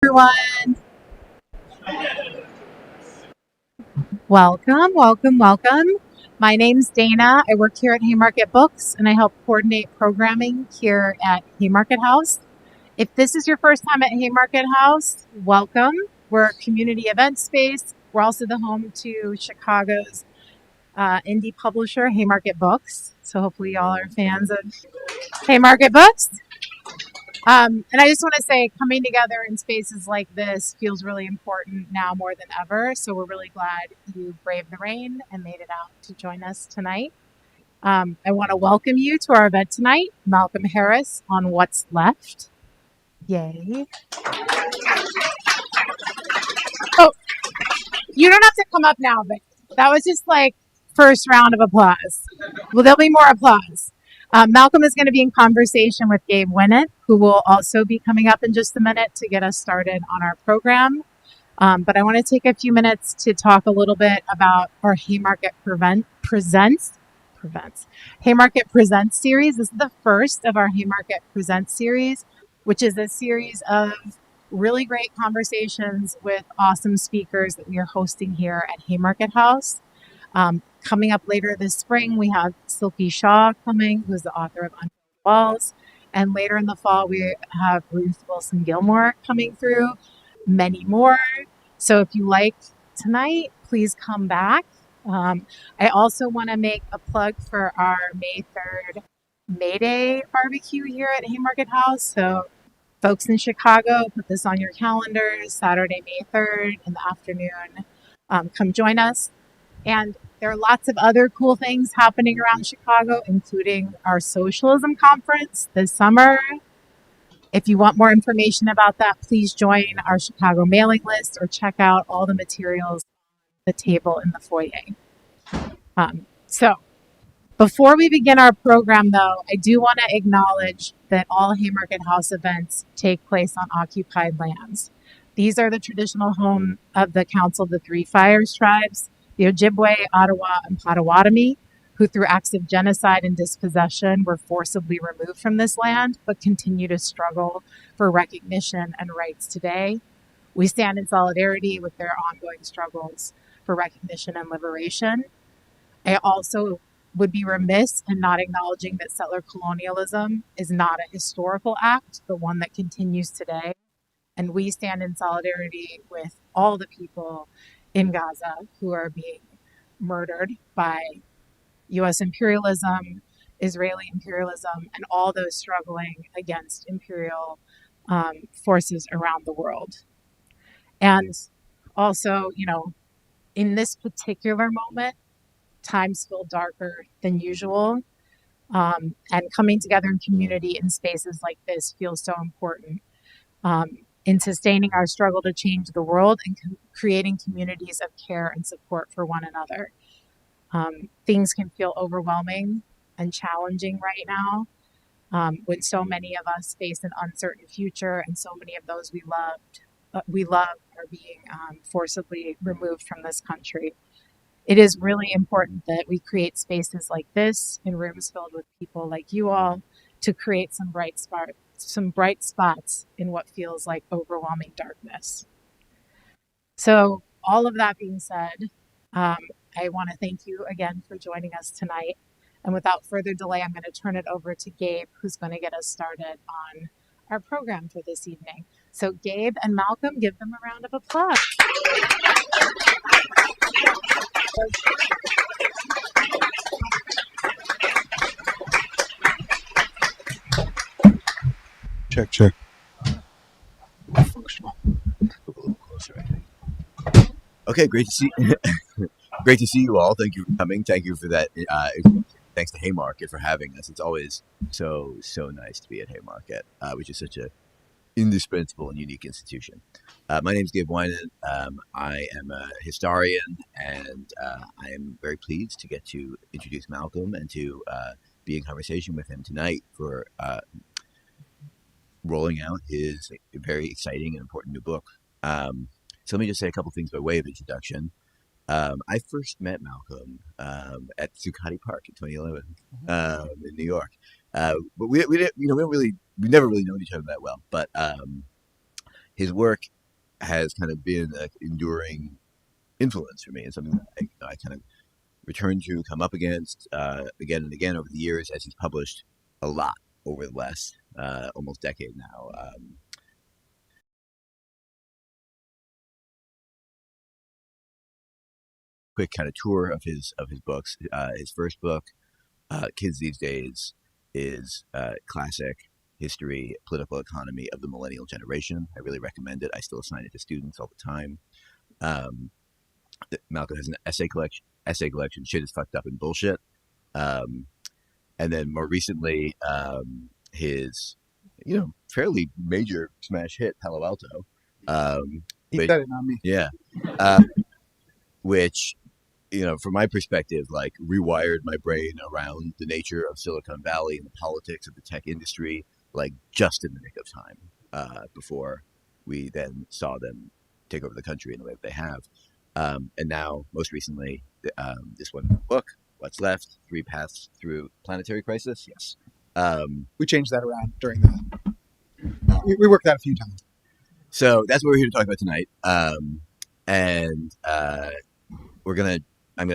Everyone. Welcome. My name's Dana. I work here at Haymarket Books and I help coordinate programming here at Haymarket House. If this is your first time at Haymarket House, welcome. We're a community event space. We're also the home to Chicago's indie publisher, Haymarket Books. So hopefully y'all are fans of Haymarket Books. And I just want to say coming together in spaces like this feels really important now more than ever. So we're really glad you braved the rain and made it out to join us tonight. I want to welcome you to our event tonight, Malcolm Harris on What's Left. Yay. Oh, you don't have to come up now, but that was just like first round of applause. Well, there'll be more applause. Malcolm is going to be in conversation with Gabe Winnett, who will also be coming up in just a minute to get us started on our program. But I want to take a few minutes to talk a little bit about our Haymarket Presents series. This is the first of our Haymarket Presents series, which is a series of really great conversations with awesome speakers that we are hosting here at Haymarket House. Coming up later this spring, we have Silky Shaw coming, who's the author of Unfilled Walls. And later in the fall, we have Ruth Wilson Gilmore coming through, many more. So if you like tonight, please come back. I also want to make a plug for our May 3rd May Day barbecue here at Haymarket House. So folks in Chicago, put this on your calendars, Saturday, May 3rd in the afternoon. Come join us. And there are lots of other cool things happening around Chicago, including our socialism conference this summer. If you want more information about that, please join our Chicago mailing list or check out all the materials on the table in the foyer. So before we begin our program, though, I do want to acknowledge that all Haymarket House events take place on occupied lands. These are the traditional home of the Council of the Three Fires tribes, the Ojibwe, Ottawa, and Potawatomi, who through acts of genocide and dispossession were forcibly removed from this land, but continue to struggle for recognition and rights today. We stand in solidarity with their ongoing struggles for recognition and liberation. I also would be remiss in not acknowledging that settler colonialism is not a historical act, but one that continues today. And we stand in solidarity with all the people in Gaza who are being murdered by U.S. imperialism, Israeli imperialism, and all those struggling against imperial forces around the world. And also, in this particular moment, times feel darker than usual. And coming together in community in spaces like this feels so important. In sustaining our struggle to change the world and creating communities of care and support for one another. Things can feel overwhelming and challenging right now when so many of us face an uncertain future and so many of those we love are being forcibly removed from this country. It is really important that we create spaces like this in rooms filled with people like you all to create some bright spots in what feels like overwhelming darkness. So all of that being said, I want to thank you again for joining us tonight. And without further delay, I'm going to turn it over to Gabe, who's going to get us started on our program for this evening. So Gabe and Malcolm, give them a round of applause. Check. Functional. A little closer, I think. Okay, great to see you all. Thank you for coming. Thank you for that. Thanks to Haymarket for having us. It's always so nice to be at Haymarket, which is such a indispensable and unique institution. My name is Gabe Winan. I am a historian, and I am very pleased to get to introduce Malcolm and to be in conversation with him tonight for rolling out his very exciting and important new book. So let me just say a couple things by way of introduction. I first met Malcolm at Zuccotti Park in 2011 in New York. But we never really known each other that well. But his work has kind of been an enduring influence for me, and something that I kind of return to, come up against again and again over the years, as he's published a lot over the last almost decade now. Quick kind of tour of his books. His first book, Kids These Days, is classic history, political economy of the millennial generation. I really recommend it. I still assign it to students all the time. Um, Malcolm has an essay collection. Shit is fucked up and bullshit. Um, and then more recently, his fairly major smash hit, Palo Alto. He Which, said it, not me. yeah, which from my perspective, like rewired my brain around the nature of Silicon Valley and the politics of the tech industry, like just in the nick of time, before we then saw them take over the country in the way that they have. And now, most recently, this one book, What's Left, 3 Paths Through Planetary Crisis. Yes. We changed that around during the... We worked that a few times. So that's what we're here to talk about tonight. And I'm going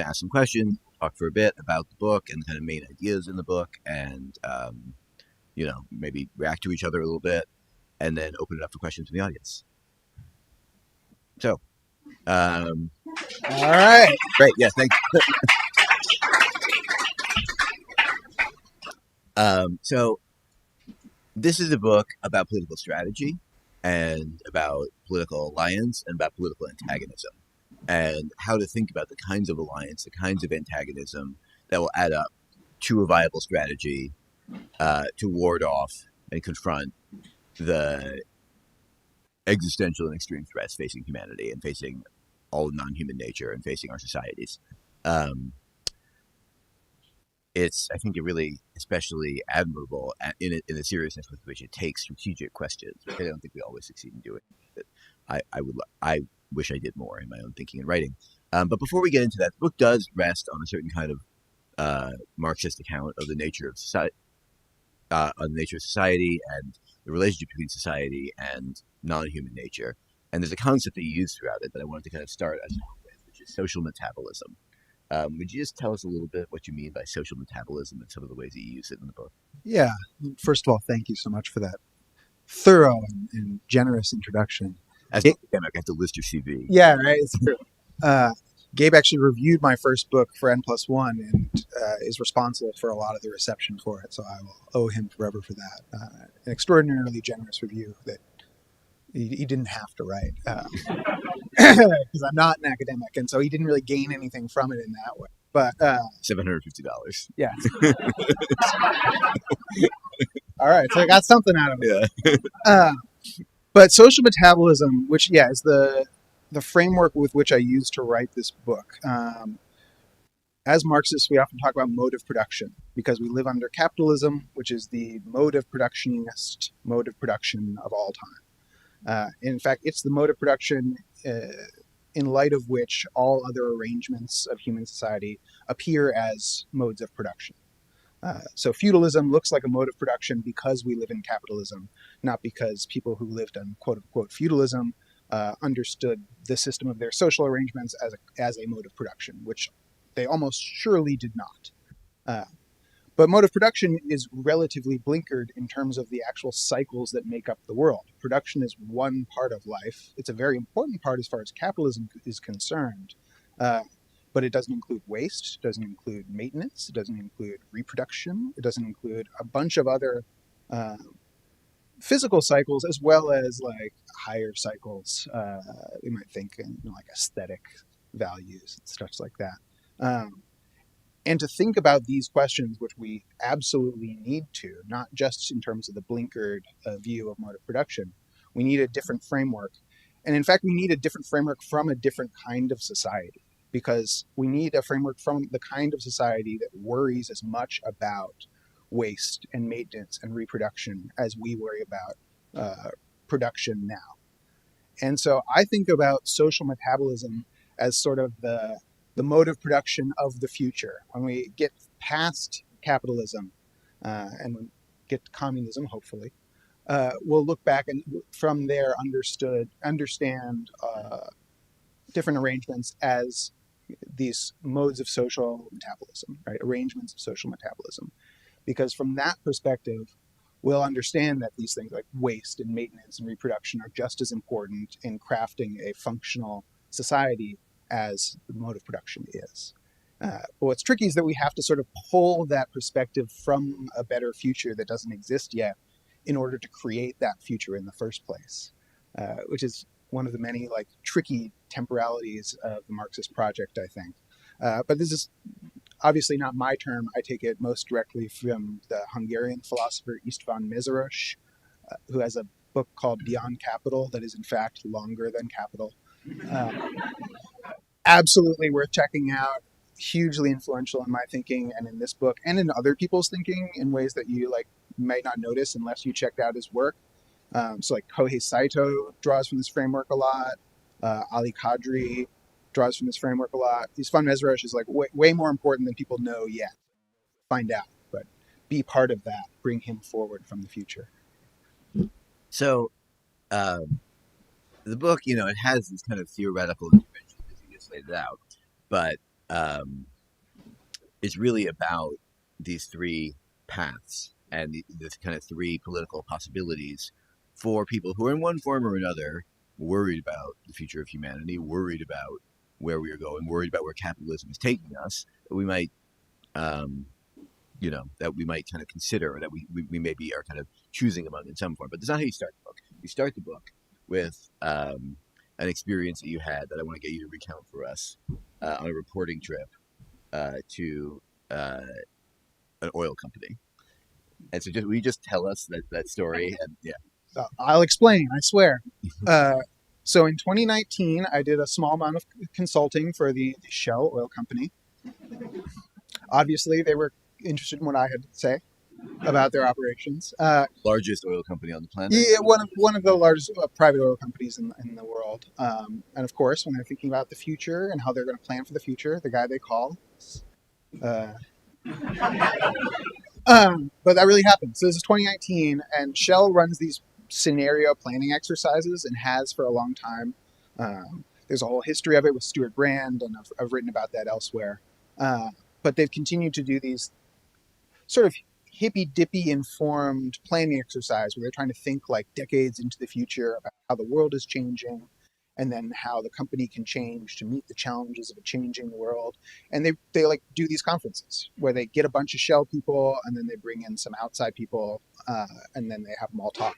to ask some questions, talk for a bit about the book and the kind of main ideas in the book, and, maybe react to each other a little bit, and then open it up for questions from the audience. So, all right. Great. Yes, thanks. So this is a book about political strategy and about political alliance and about political antagonism and how to think about the kinds of alliance, the kinds of antagonism that will add up to a viable strategy to ward off and confront the existential and extreme threats facing humanity and facing all non-human nature and facing our societies. It's, I think, really especially admirable in the seriousness with which it takes strategic questions, which I don't think we always succeed in doing. I wish I did more in my own thinking and writing. But before we get into that, the book does rest on a certain kind of Marxist account of the nature of society, and the relationship between society and non-human nature. And there's a concept that you use throughout it that I wanted to kind of start us off with, which is social metabolism. Would you just tell us a little bit what you mean by social metabolism and some of the ways that you use it in the book? Yeah. First of all, thank you so much for that thorough and generous introduction. As an academic, I have to list your CV. Yeah, right. It's true. Gabe actually reviewed my first book for N+1 and is responsible for a lot of the reception for it. So I will owe him forever for that. An extraordinarily generous review that he didn't have to write because I'm not an academic, and so he didn't really gain anything from it in that way. But $750. Yeah. All right, so I got something out of it. Yeah. But social metabolism, which is the framework with which I used to write this book. As Marxists, we often talk about mode of production because we live under capitalism, which is the mode of productionist mode of production of all time. In fact, it's the mode of production in light of which all other arrangements of human society appear as modes of production. So feudalism looks like a mode of production because we live in capitalism, not because people who lived on quote-unquote feudalism understood the system of their social arrangements as a mode of production, which they almost surely did not. But mode of production is relatively blinkered in terms of the actual cycles that make up the world. Production is one part of life. It's a very important part as far as capitalism is concerned. But it doesn't include waste, it doesn't include maintenance, it doesn't include reproduction, it doesn't include a bunch of other physical cycles, as well as like higher cycles. We might think like aesthetic values and stuff like that. And to think about these questions, which we absolutely need to, not just in terms of the blinkered view of mode of production, we need a different framework. And in fact, we need a different framework from a different kind of society, because we need a framework from the kind of society that worries as much about waste and maintenance and reproduction as we worry about production now. And so I think about social metabolism as sort of the mode of production of the future. When we get past capitalism and we get to communism, hopefully, we'll look back and from there understand different arrangements as these modes of social metabolism, right? Arrangements of social metabolism. Because from that perspective, we'll understand that these things like waste and maintenance and reproduction are just as important in crafting a functional society as the mode of production is. But what's tricky is that we have to sort of pull that perspective from a better future that doesn't exist yet in order to create that future in the first place, which is one of the many like tricky temporalities of the Marxist project, I think. But this is obviously not my term. I take it most directly from the Hungarian philosopher István Mészáros, who has a book called Beyond Capital that is in fact longer than Capital. Absolutely worth checking out. Hugely influential in my thinking and in this book and in other people's thinking in ways that you like might not notice unless you checked out his work. So like Kohei Saito draws from this framework a lot. Ali Kadri draws from this framework a lot. István Mészáros is like way more important than people know yet. Find out, but be part of that. Bring him forward from the future. So, the book, it has these kind of theoretical dimensions as you just laid it out, but it's really about these three paths and this kind of three political possibilities for people who are in one form or another worried about the future of humanity, worried about where we are going, worried about where capitalism is taking us. That we might, that we might kind of consider, or that we maybe are kind of choosing among in some form. But that's not how you start the book. You start the book with an experience that you had that I want to get you to recount for us on a reporting trip to an oil company. And so will you just tell us that story? And yeah. I'll explain, I swear. So in 2019, I did a small amount of consulting for the Shell oil company. Obviously, they were interested in what I had to say about their operations. Largest oil company on the planet. Yeah, one of the largest private oil companies in the world. And of course, when they're thinking about the future and how they're going to plan for the future, the guy they call. But that really happened. So this is 2019, and Shell runs these scenario planning exercises and has for a long time. There's a whole history of it with Stuart Brand, and I've written about that elsewhere. But they've continued to do these sort of hippy-dippy informed planning exercise where they're trying to think like decades into the future about how the world is changing and then how the company can change to meet the challenges of a changing world. And they like do these conferences where they get a bunch of Shell people and then they bring in some outside people and then they have them all talk.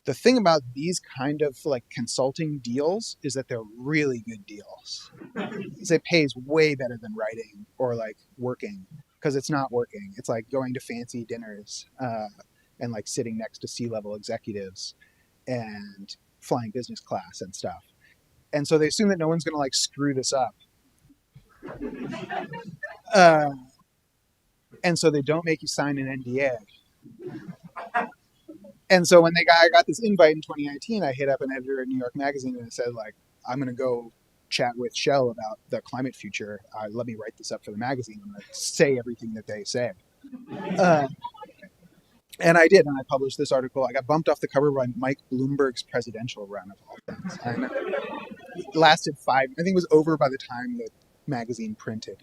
The thing about these kind of like consulting deals is that they're really good deals. It pays way better than writing or like working, because it's not working. It's like going to fancy dinners and like sitting next to C-level executives and flying business class and stuff. And so they assume that no one's going to like screw this up. And so they don't make you sign an NDA. And so when I got this invite in 2019, I hit up an editor at New York Magazine and I said, like, I'm going to go chat with Shell about the climate future. Let me write this up for the magazine. I'm going to say everything that they say. And I did, and I published this article. I got bumped off the cover by Mike Bloomberg's presidential run of all things. And it lasted I think it was over by the time the magazine printed.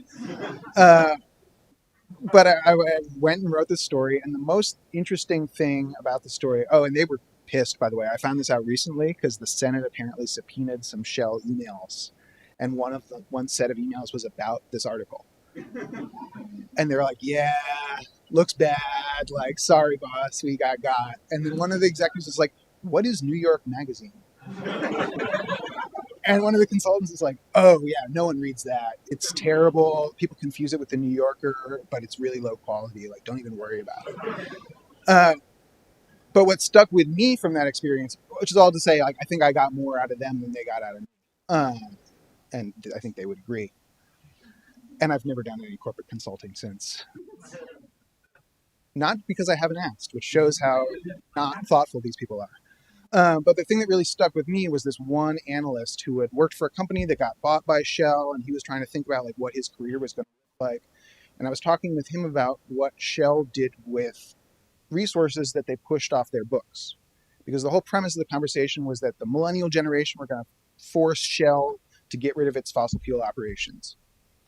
But I went and wrote this story, and the most interesting thing about the story, and they were pissed, by the way. I found this out recently because the Senate apparently subpoenaed some Shell emails, and one set of emails was about this article. And they were like, yeah, looks bad, like, sorry, boss, we got. And then one of the executives was like, what is New York Magazine? And one of the consultants is like, oh, yeah, no one reads that. It's terrible. People confuse it with the New Yorker, but it's really low quality. Like, don't even worry about it. But what stuck with me from that experience, which is all to say, like, I think I got more out of them than they got out of me. And I think they would agree. And I've never done any corporate consulting since. Not because I haven't asked, which shows how not thoughtful these people are. But the thing that really stuck with me was this one analyst who had worked for a company that got bought by Shell, and he was trying to think about like what his career was going to look like. And I was talking with him about what Shell did with resources that they pushed off their books. Because the whole premise of the conversation was that the millennial generation were going to force Shell to get rid of its fossil fuel operations,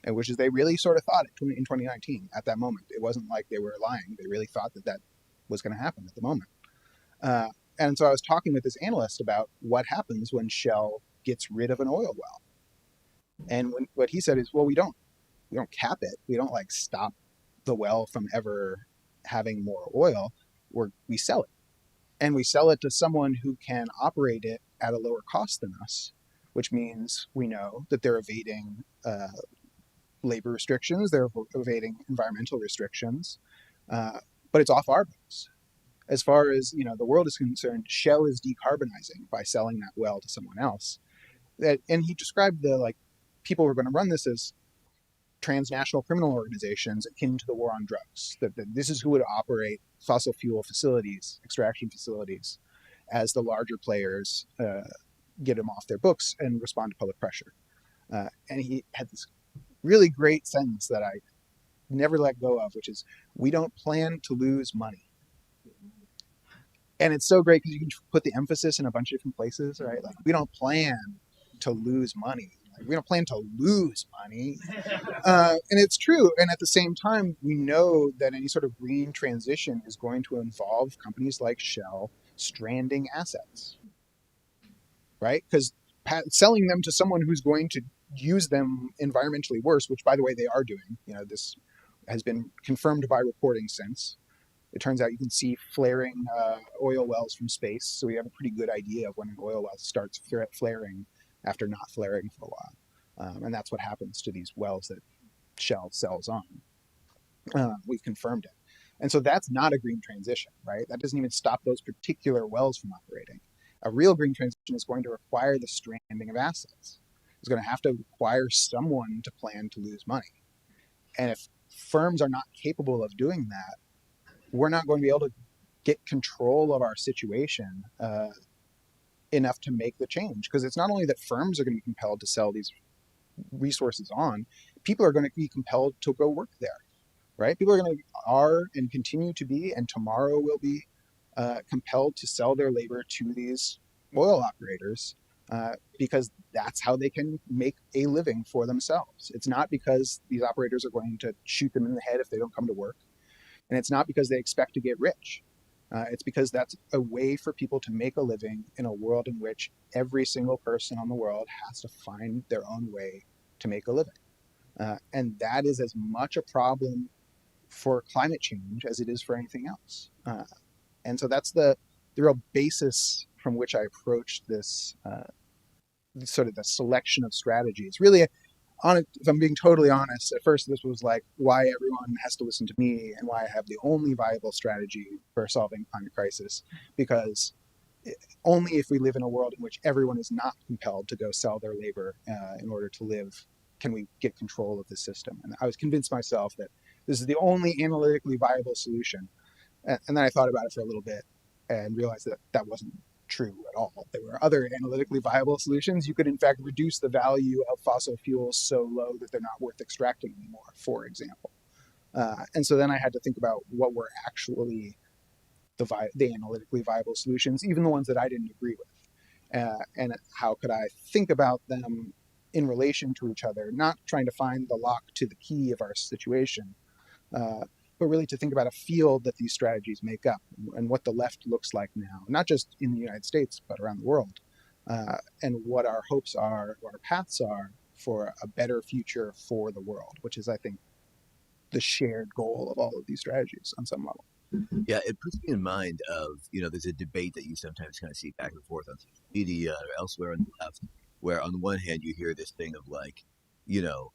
and which is they really sort of thought it in 2019 at that moment. It wasn't like they were lying. They really thought that that was going to happen at the moment. Uh, and so I was talking with this analyst about what happens when Shell gets rid of an oil well. And what he said is, well, we don't cap it. We don't like stop the well from ever having more oil. We sell it, and we sell it to someone who can operate it at a lower cost than us, which means we know that they're evading labor restrictions, they're evading environmental restrictions, but it's off our books. As far as the world is concerned, Shell is decarbonizing by selling that well to someone else. And he described the people who are going to run this as transnational criminal organizations akin to the war on drugs. That this is who would operate fossil fuel facilities, extraction facilities, as the larger players get them off their books and respond to public pressure. And he had this really great sentence that I never let go of, which is, "We don't plan to lose money." And it's so great because you can put the emphasis in a bunch of different places, right? Like, we don't plan to lose money. We don't plan to lose money. And it's true. And at the same time, we know that any sort of green transition is going to involve companies like Shell stranding assets, right? Because selling them to someone who's going to use them environmentally worse, which, by the way, they are doing. This has been confirmed by reporting since. It turns out you can see flaring oil wells from space, so we have a pretty good idea of when an oil well starts flaring after not flaring for a while. And that's what happens to these wells that Shell sells on. We've confirmed it. And so that's not a green transition, right? That doesn't even stop those particular wells from operating. A real green transition is going to require the stranding of assets. It's going to have to require someone to plan to lose money. And if firms are not capable of doing that, we're not going to be able to get control of our situation enough to make the change. Because it's not only that firms are going to be compelled to sell these resources on, people are going to be compelled to go work there, right? People are and continue to be, and tomorrow will be compelled to sell their labor to these oil operators because that's how they can make a living for themselves. It's not because these operators are going to shoot them in the head if they don't come to work. And it's not because they expect to get rich. It's because that's a way for people to make a living in a world in which every single person on the world has to find their own way to make a living. And that is as much a problem for climate change as it is for anything else. And so that's the real basis from which I approached this sort of the selection of strategies. Really, if I'm being totally honest, at first this was like why everyone has to listen to me and why I have the only viable strategy for solving climate crisis, because only if we live in a world in which everyone is not compelled to go sell their labor in order to live can we get control of the system. And I was convinced myself that this is the only analytically viable solution. And then I thought about it for a little bit and realized that that wasn't true at all. There were other analytically viable solutions. You could, in fact, reduce the value of fossil fuels so low that they're not worth extracting anymore, for example. And so then I had to think about what were actually the analytically viable solutions, even the ones that I didn't agree with. And how could I think about them in relation to each other, not trying to find the lock to the key of our situation, but really to think about a field that these strategies make up and what the left looks like now, not just in the United States, but around the world, and what our hopes are, what our paths are for a better future for the world, which is, I think, the shared goal of all of these strategies on some level. Yeah, it puts me in mind of, there's a debate that you sometimes kind of see back and forth on social media or elsewhere on the left, where on the one hand you hear this thing of like,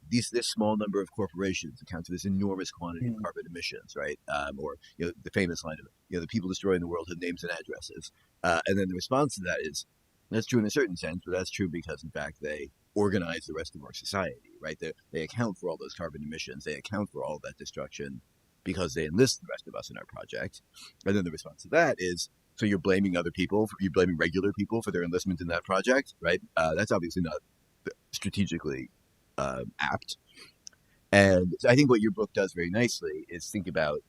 this small number of corporations account for this enormous quantity of carbon emissions, right? Or the famous line of the people destroying the world have names and addresses, and then the response to that is that's true in a certain sense, but that's true because in fact they organize the rest of our society, right? They account for all those carbon emissions, they account for all that destruction because they enlist the rest of us in our project. And then the response to that is, so you're blaming other people, you're blaming regular people for their enlistment in that project, right? That's obviously not strategically apt. And I think what your book does very nicely is think about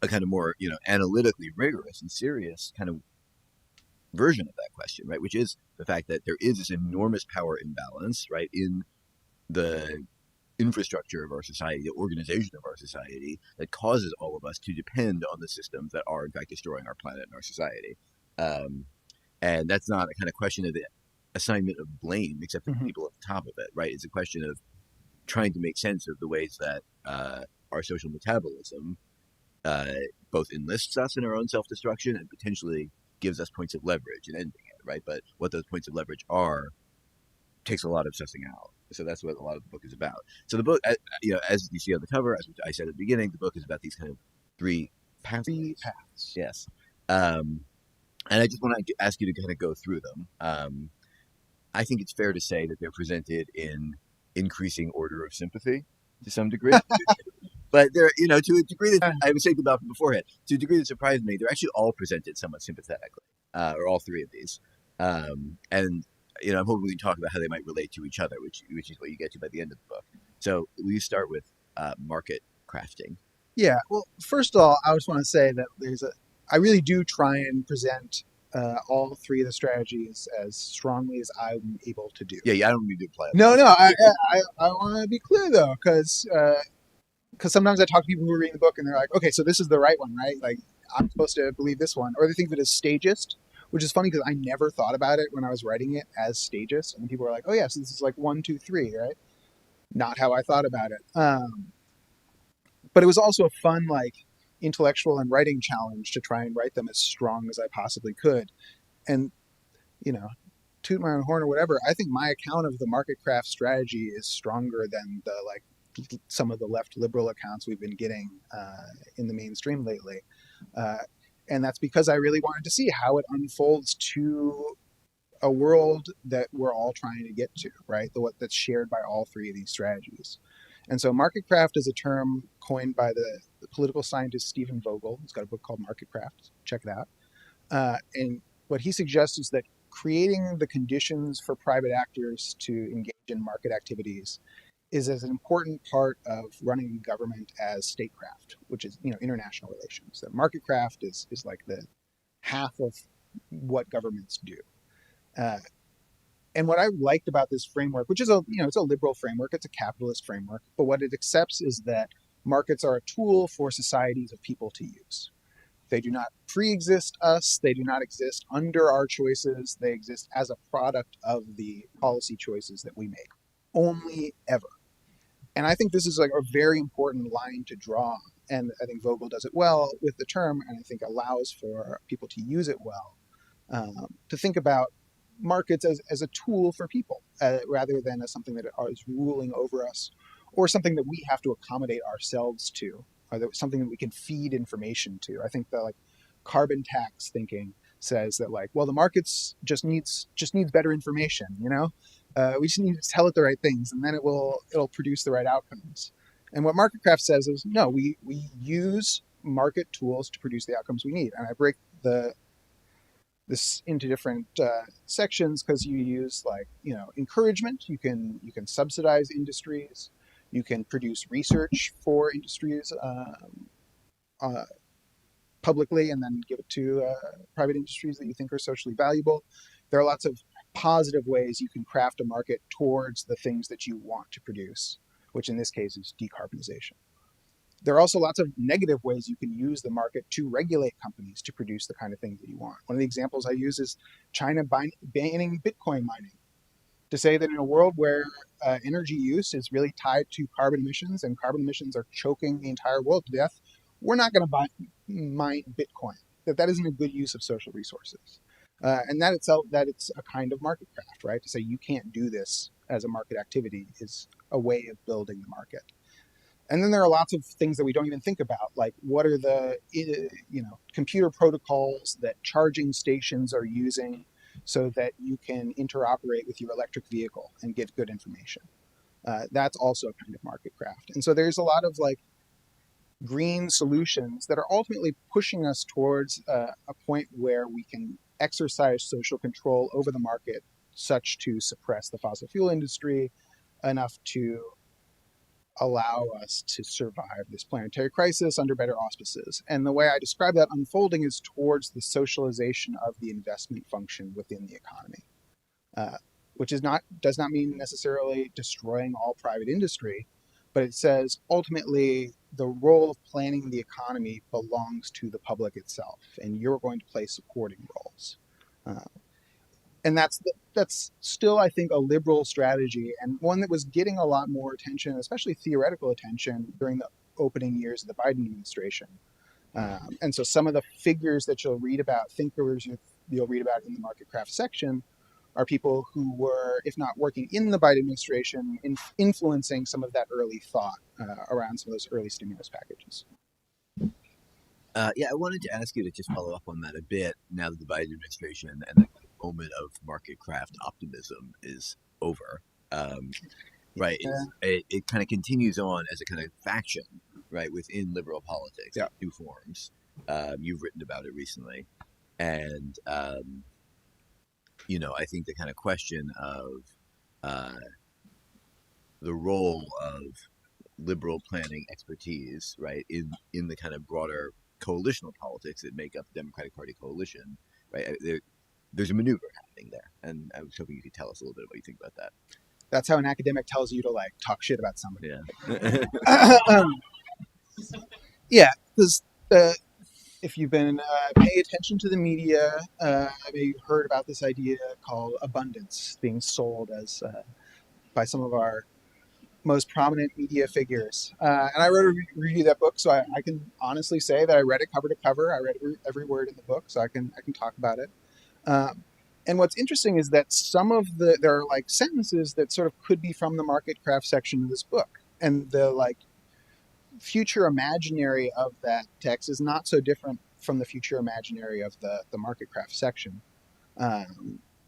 a kind of more, analytically rigorous and serious kind of version of that question, right? Which is the fact that there is this enormous power imbalance, right, in the infrastructure of our society, the organization of our society, that causes all of us to depend on the systems that are, in fact, destroying our planet and our society. Um, and that's not a kind of question of the assignment of blame, except for the Mm-hmm. people at the top of it, right? It's a question of trying to make sense of the ways that our social metabolism uh, both enlists us in our own self destruction and potentially gives us points of leverage in ending it, right? But what those points of leverage are takes a lot of sussing out. So that's what a lot of the book is about. So the book, as you see on the cover, as I said at the beginning, the book is about these kind of three Three pathways. paths. Yes. Um, and I just want to ask you to kind of go through them. I think it's fair to say that they're presented in increasing order of sympathy to some degree. But they're, to a degree that I was saying about beforehand, to a degree that surprised me, they're actually all presented somewhat sympathetically, or all three of these. And I'm hoping we can talk about how they might relate to each other, which is what you get to by the end of the book. So we start with market crafting. Yeah. Well, first of all, I just want to say that I really do try and present all three of the strategies as strongly as I'm able to do. Yeah, I don't need to apply them. No, no, I want to be clear though, because sometimes I talk to people who are reading the book and they're like, okay, so this is the right one, right? Like I'm supposed to believe this one, or they think of it as stagist, which is funny because I never thought about it when I was writing it as stagist, and people are like, oh yeah, so this is like 1, 2, 3, right? Not how I thought about it. But it was also a fun intellectual and writing challenge to try and write them as strong as I possibly could. And you know, toot my own horn or whatever, I think my account of the market craft strategy is stronger than the some of the left liberal accounts we've been getting in the mainstream lately. Uh, and that's because I really wanted to see how it unfolds to a world that we're all trying to get to, right? That's shared by all three of these strategies. And so market craft is a term coined by the political scientist Stephen Vogel. He's got a book called Market Craft. Check it out. And what he suggests is that creating the conditions for private actors to engage in market activities is as an important part of running government as statecraft, which is international relations. That market craft is like the half of what governments do. Uh, and what I liked about this framework, which is it's a liberal framework, it's a capitalist framework, but what it accepts is that markets are a tool for societies of people to use. They do not pre-exist us. They do not exist under our choices. They exist as a product of the policy choices that we make. Only ever. And I think this is like a very important line to draw. And I think Vogel does it well with the term, and I think allows for people to use it well, to think about markets as a tool for people rather than as something that is ruling over us or something that we have to accommodate ourselves to, or something that we can feed information to. I think the carbon tax thinking says that well, the markets just needs better information. We just need to tell it the right things, and then it'll produce the right outcomes. And what MarketCraft says is no, we use market tools to produce the outcomes we need. And I break this into different sections because you use encouragement. You can subsidize industries. You can produce research for industries publicly and then give it to private industries that you think are socially valuable. There are lots of positive ways you can craft a market towards the things that you want to produce, which in this case is decarbonization. There are also lots of negative ways you can use the market to regulate companies to produce the kind of things that you want. One of the examples I use is China banning Bitcoin mining, to say that in a world where energy use is really tied to carbon emissions and carbon emissions are choking the entire world to death, we're not going to mine Bitcoin. That isn't a good use of social resources. And that itself, that it's a kind of market craft, right? To say you can't do this as a market activity is a way of building the market. And then there are lots of things that we don't even think about, like what are the computer protocols that charging stations are using so that you can interoperate with your electric vehicle and get good information. That's also a kind of market craft. And so there's a lot of green solutions that are ultimately pushing us towards a point where we can exercise social control over the market such to suppress the fossil fuel industry enough to allow us to survive this planetary crisis under better auspices. And the way I describe that unfolding is towards the socialization of the investment function within the economy, uh, which does not mean necessarily destroying all private industry, but it says ultimately the role of planning the economy belongs to the public itself, and you're going to play supporting roles. Uh, and that's still, I think, a liberal strategy, and one that was getting a lot more attention, especially theoretical attention, during the opening years of the Biden administration. And so some of the figures that you'll read about, thinkers you'll read about in the market craft section, are people who were, if not working in the Biden administration, influencing some of that early thought around some of those early stimulus packages. Yeah, I wanted to ask you to just follow up on that a bit now that the Biden administration and the moment of market craft optimism is over. Right. Yeah. It kind of continues on as a kind of faction, right, within liberal politics, Yeah. new forms. You've written about it recently. And, I think the kind of question of uh, the role of liberal planning expertise, right, in the kind of broader coalitional politics that make up the Democratic Party coalition, right? There's a maneuver happening there, and I was hoping you could tell us a little bit what you think about that. That's how an academic tells you to talk shit about somebody. Yeah. Yeah, because if you've been paying attention to the media, maybe you've heard about this idea called abundance being sold as by some of our most prominent media figures. And I wrote a review of that book, so I can honestly say that I read it cover to cover. I read every word in the book, so I can talk about it. And what's interesting is that there are sentences that sort of could be from the market craft section of this book, and the future imaginary of that text is not so different from the future imaginary of the market craft section,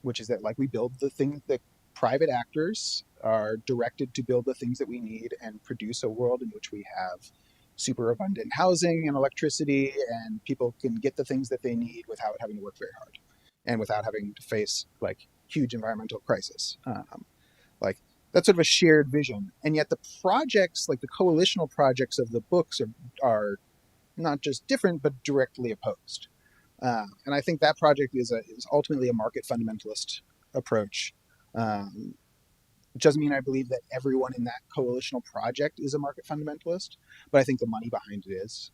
which is that we build the things that private actors are directed to build the things that we need and produce a world in which we have super abundant housing and electricity, and people can get the things that they need without having to work very hard and without having to face huge environmental crisis. Like that's sort of a shared vision, and yet the projects, the coalitional projects of the books, are not just different but directly opposed. And I think that project is ultimately a market fundamentalist approach. It doesn't mean I believe that everyone in that coalitional project is a market fundamentalist, but I think the money behind it is,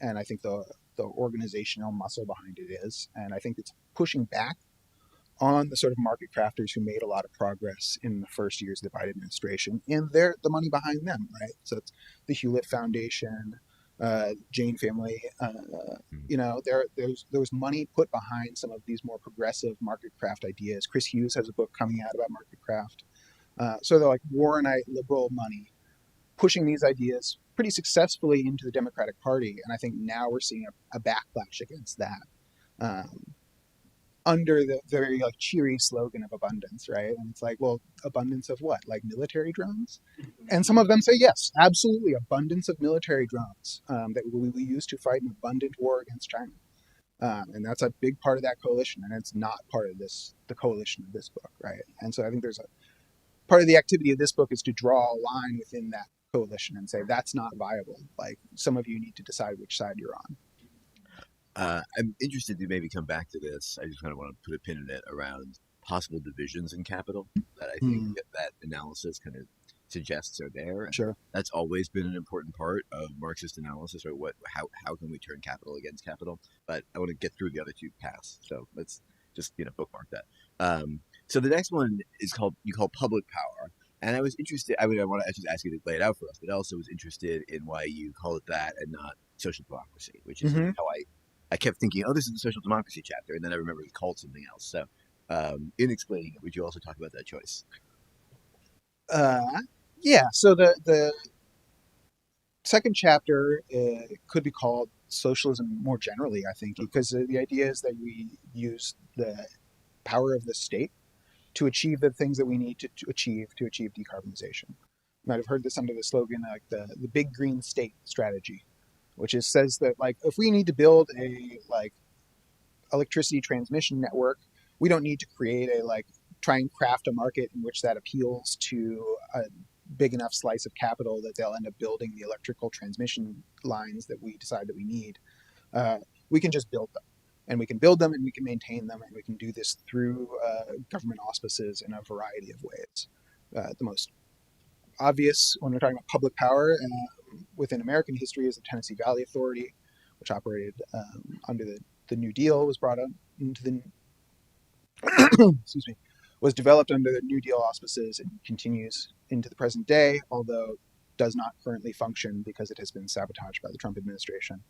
and I think the organizational muscle behind it is, and I think it's pushing back on the sort of market crafters who made a lot of progress in the first years of the Biden administration, and they're the money behind them, right? So it's the Hewlett Foundation, Jane family. There was money put behind some of these more progressive market craft ideas. Chris Hughes has a book coming out about market craft. So they're Warrenite liberal money pushing these ideas pretty successfully into the Democratic Party, and I think now we're seeing a backlash against that. Under the very cheery slogan of abundance, right? And it's well, abundance of what? Military drones? And some of them say yes, absolutely, abundance of military drones that we will use to fight an abundant war against China. And that's a big part of that coalition, and it's not part of the coalition of this book, right? And so I think there's a part of the activity of this book is to draw a line within that coalition and say that's not viable. Some of you need to decide which side you're on. I'm interested to maybe come back to this. I just kind of want to put a pin in it around possible divisions in capital that I think that analysis kind of suggests are there. Sure. That's always been an important part of Marxist analysis, or how can we turn capital against capital? But I want to get through the other two paths, so let's just bookmark that. So the next one is you call public power, and I was interested. I want to just ask you to lay it out for us, but I also was interested in why you call it that and not social democracy, which is how I kept thinking, oh, this is the social democracy chapter, and then I remember it was called something else. So, in explaining it, would you also talk about that choice? Yeah. So the second chapter could be called socialism more generally, I think, because the idea is that we use the power of the state to achieve the things that we need to achieve decarbonization. You might have heard this under the slogan the big green state strategy, which says that if we need to build a electricity transmission network, we don't need to create try and craft a market in which that appeals to a big enough slice of capital that they'll end up building the electrical transmission lines that we decide that we need. We can just build them. And we can build them and we can maintain them, and we can do this through government auspices in a variety of ways. The most obvious when we're talking about public power within American history is the Tennessee Valley Authority, which operated under the New Deal, was brought up into the excuse me, was developed under the New Deal auspices and continues into the present day, although does not currently function because it has been sabotaged by the Trump administration.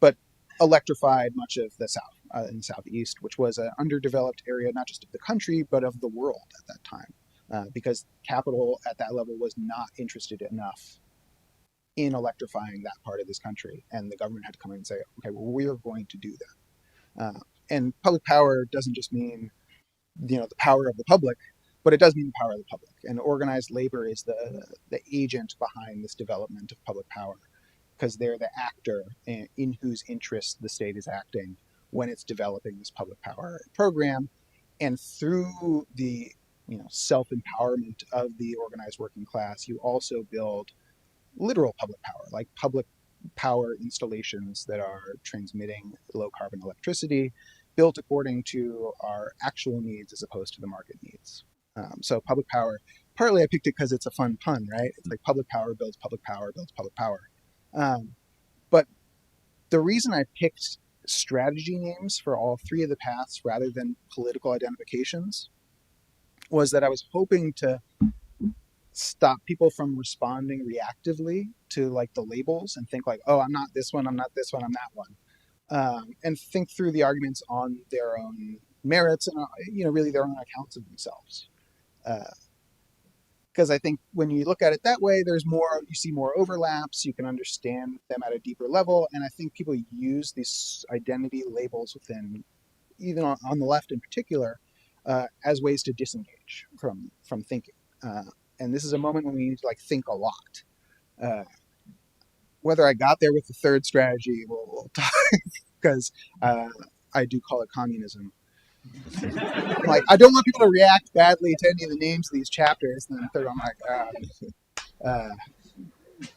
But electrified much of the South and the Southeast, which was an underdeveloped area, not just of the country, but of the world at that time, because capital at that level was not interested enough in electrifying that part of this country. And the government had to come in and say, okay, well, we're going to do that. And public power doesn't just mean, the power of the public, but it does mean the power of the public. And organized labor is the agent behind this development of public power, because they're the actor in whose interest the state is acting when it's developing this public power program. And through the self-empowerment of the organized working class, you also build literal public power, like public power installations that are transmitting low carbon electricity, built according to our actual needs as opposed to the market needs. So public power, partly I picked it because it's a fun pun, right? It's like public power builds public power builds public power. But the reason I picked strategy names for all three of the paths rather than political identifications was that I was hoping to stop people from responding reactively to like the labels and think like, oh, I'm not this one, I'm not this one, I'm that one. And think through the arguments on their own merits and, really their own accounts of themselves. Because I think when you look at it that way, you see more overlaps, you can understand them at a deeper level. And I think people use these identity labels within, even on the left in particular, as ways to disengage from thinking. And this is a moment when we need to think a lot. Whether I got there with the third strategy, we'll talk, because I do call it communism. I don't want people to react badly to any of the names of these chapters. And then third, I'm like,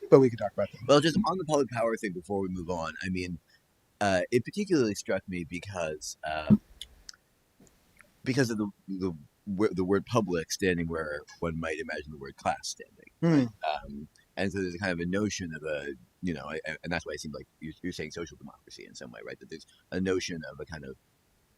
but we could talk about them. Well, just on the public power thing before we move on, I mean, it particularly struck me because of the word public standing where one might imagine the word class standing. Right? And so there's kind of a notion of and that's why it seemed like you're saying social democracy in some way, right? That there's a notion of a kind of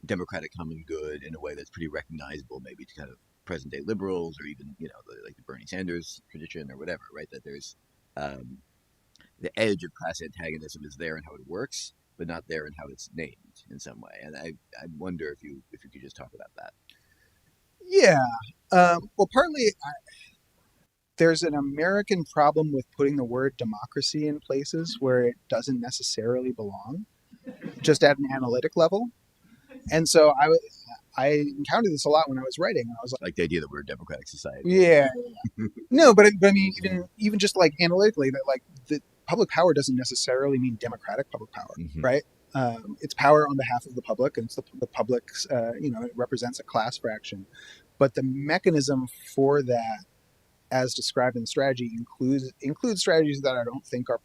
democratic common good in a way that's pretty recognizable maybe to kind of present day liberals or even, like the Bernie Sanders tradition or whatever, right? That there's the edge of class antagonism is there in how it works, but not there in how it's named in some way. And I wonder if you could just talk about that. Yeah. Well, partly there's an American problem with putting the word democracy in places where it doesn't necessarily belong, just at an analytic level. And so I encountered this a lot when I was writing. I was like the idea that we're a democratic society. Yeah. No, but I mean, even just analytically, that the public power doesn't necessarily mean democratic public power, right? It's power on behalf of the public, and it's the public's, it represents a class fraction. But the mechanism for that, as described in the strategy, includes strategies that I don't think are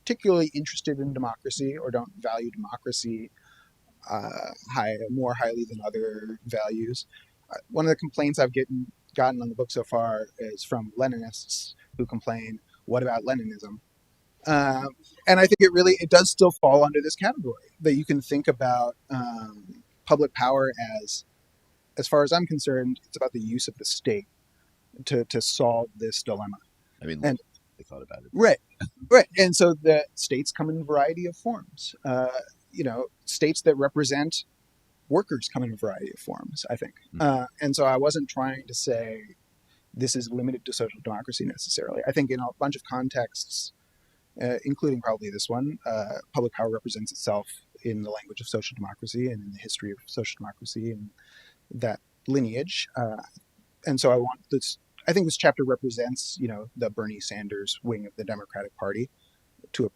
particularly interested in democracy or don't value democracy more highly than other values. One of the complaints I've gotten on the book so far is from Leninists who complain, what about Leninism? And I think it does still fall under this category, that you can think about public power as far as I'm concerned, it's about the use of the state to solve this dilemma. I mean, they thought about it. Right. And so the states come in a variety of forms. States that represent workers come in a variety of forms, I think. And so I wasn't trying to say this is limited to social democracy necessarily. I think in a bunch of contexts, including probably this one, public power represents itself in the language of social democracy and in the history of social democracy and that lineage. And so I think this chapter represents, the Bernie Sanders wing of the Democratic Party to a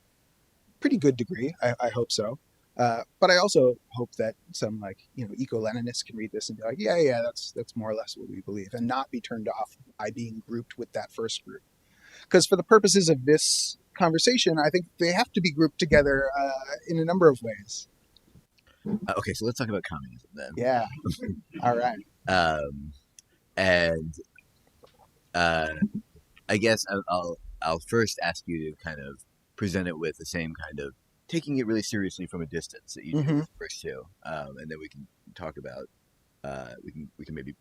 pretty good degree. I hope so. But I also hope that some eco-Leninists can read this and be like, yeah, that's more or less what we believe, and not be turned off by being grouped with that first group. Because for the purposes of this conversation, I think they have to be grouped together in a number of ways. Okay, so let's talk about communism then. Yeah. All right. And I guess I'll first ask you to kind of present it with the same kind of taking it really seriously from a distance that you do with the first two, and then we can talk about we can maybe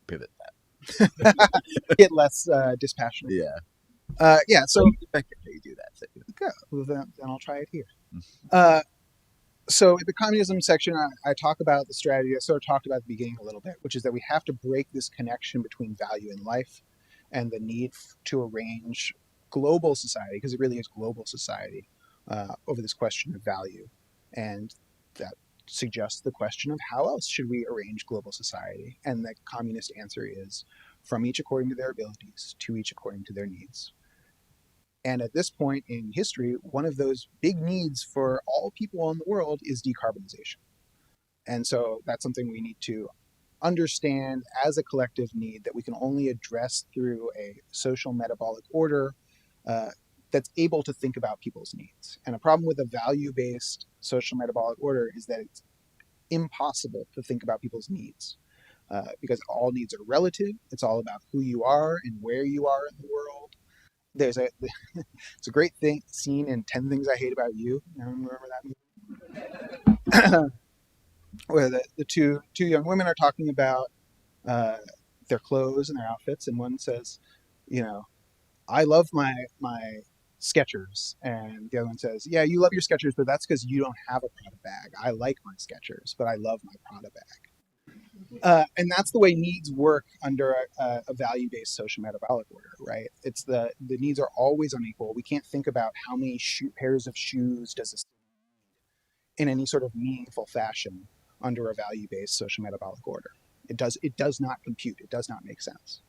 pivot that. Get less dispassionate. Yeah. Yeah. So Effective how you do that. So, okay, well, then I'll try it here. So in the communism section, I talk about the strategy. I sort of talked about at the beginning a little bit, which is that we have to break this connection between value and life and the need to arrange global society, because it really is global society, over this question of value. And that suggests the question of how else should we arrange global society? And the communist answer is from each according to their abilities, to each according to their needs. And at this point in history, one of those big needs for all people in the world is decarbonization. And so that's something we need to understand as a collective need that we can only address through a social metabolic order that's able to think about people's needs. And a problem with a value-based social metabolic order is that it's impossible to think about people's needs because all needs are relative. It's all about who you are and where you are in the world. There's a it's a great scene in 10 Things I Hate About You. I don't remember that movie. Where the two young women are talking about their clothes and their outfits, and one says, you know, I love my Skechers, and the other one says, yeah, you love your Skechers, but that's because you don't have a Prada bag. I like my Skechers, but I love my Prada bag. And that's the way needs work under a value-based social metabolic order, right? It's the needs are always unequal. We can't think about how many pairs of shoes does a city need in any sort of meaningful fashion under a value-based social metabolic order. It does not compute. It does not make sense.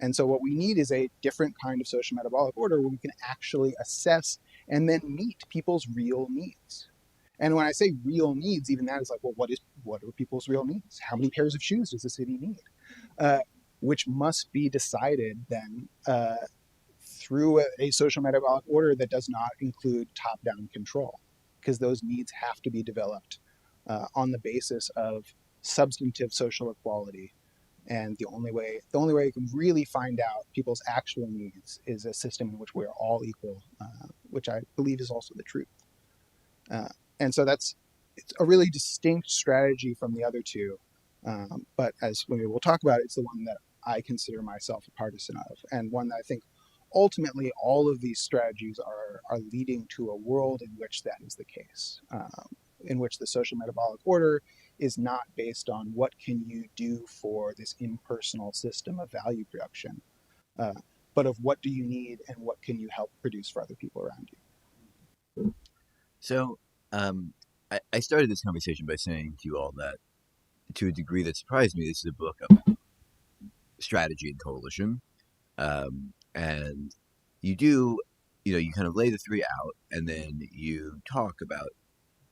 And so what we need is a different kind of social metabolic order where we can actually assess and then meet people's real needs. And when I say real needs, even that is like, well, what are people's real needs? How many pairs of shoes does the city need? Which must be decided then through a social metabolic order that does not include top-down control, because those needs have to be developed on the basis of substantive social equality. And the only way you can really find out people's actual needs is a system in which we're all equal, which I believe is also the truth. And so it's a really distinct strategy from the other two. But as we'll talk about, it's the one that I consider myself a partisan of, and one that I think ultimately all of these strategies are leading to a world in which that is the case, in which the social metabolic order is not based on what can you do for this impersonal system of value production, but of what do you need and what can you help produce for other people around you. So I started this conversation by saying to you all that, to a degree that surprised me, this is a book about strategy and coalition. And you kind of lay the three out, and then you talk about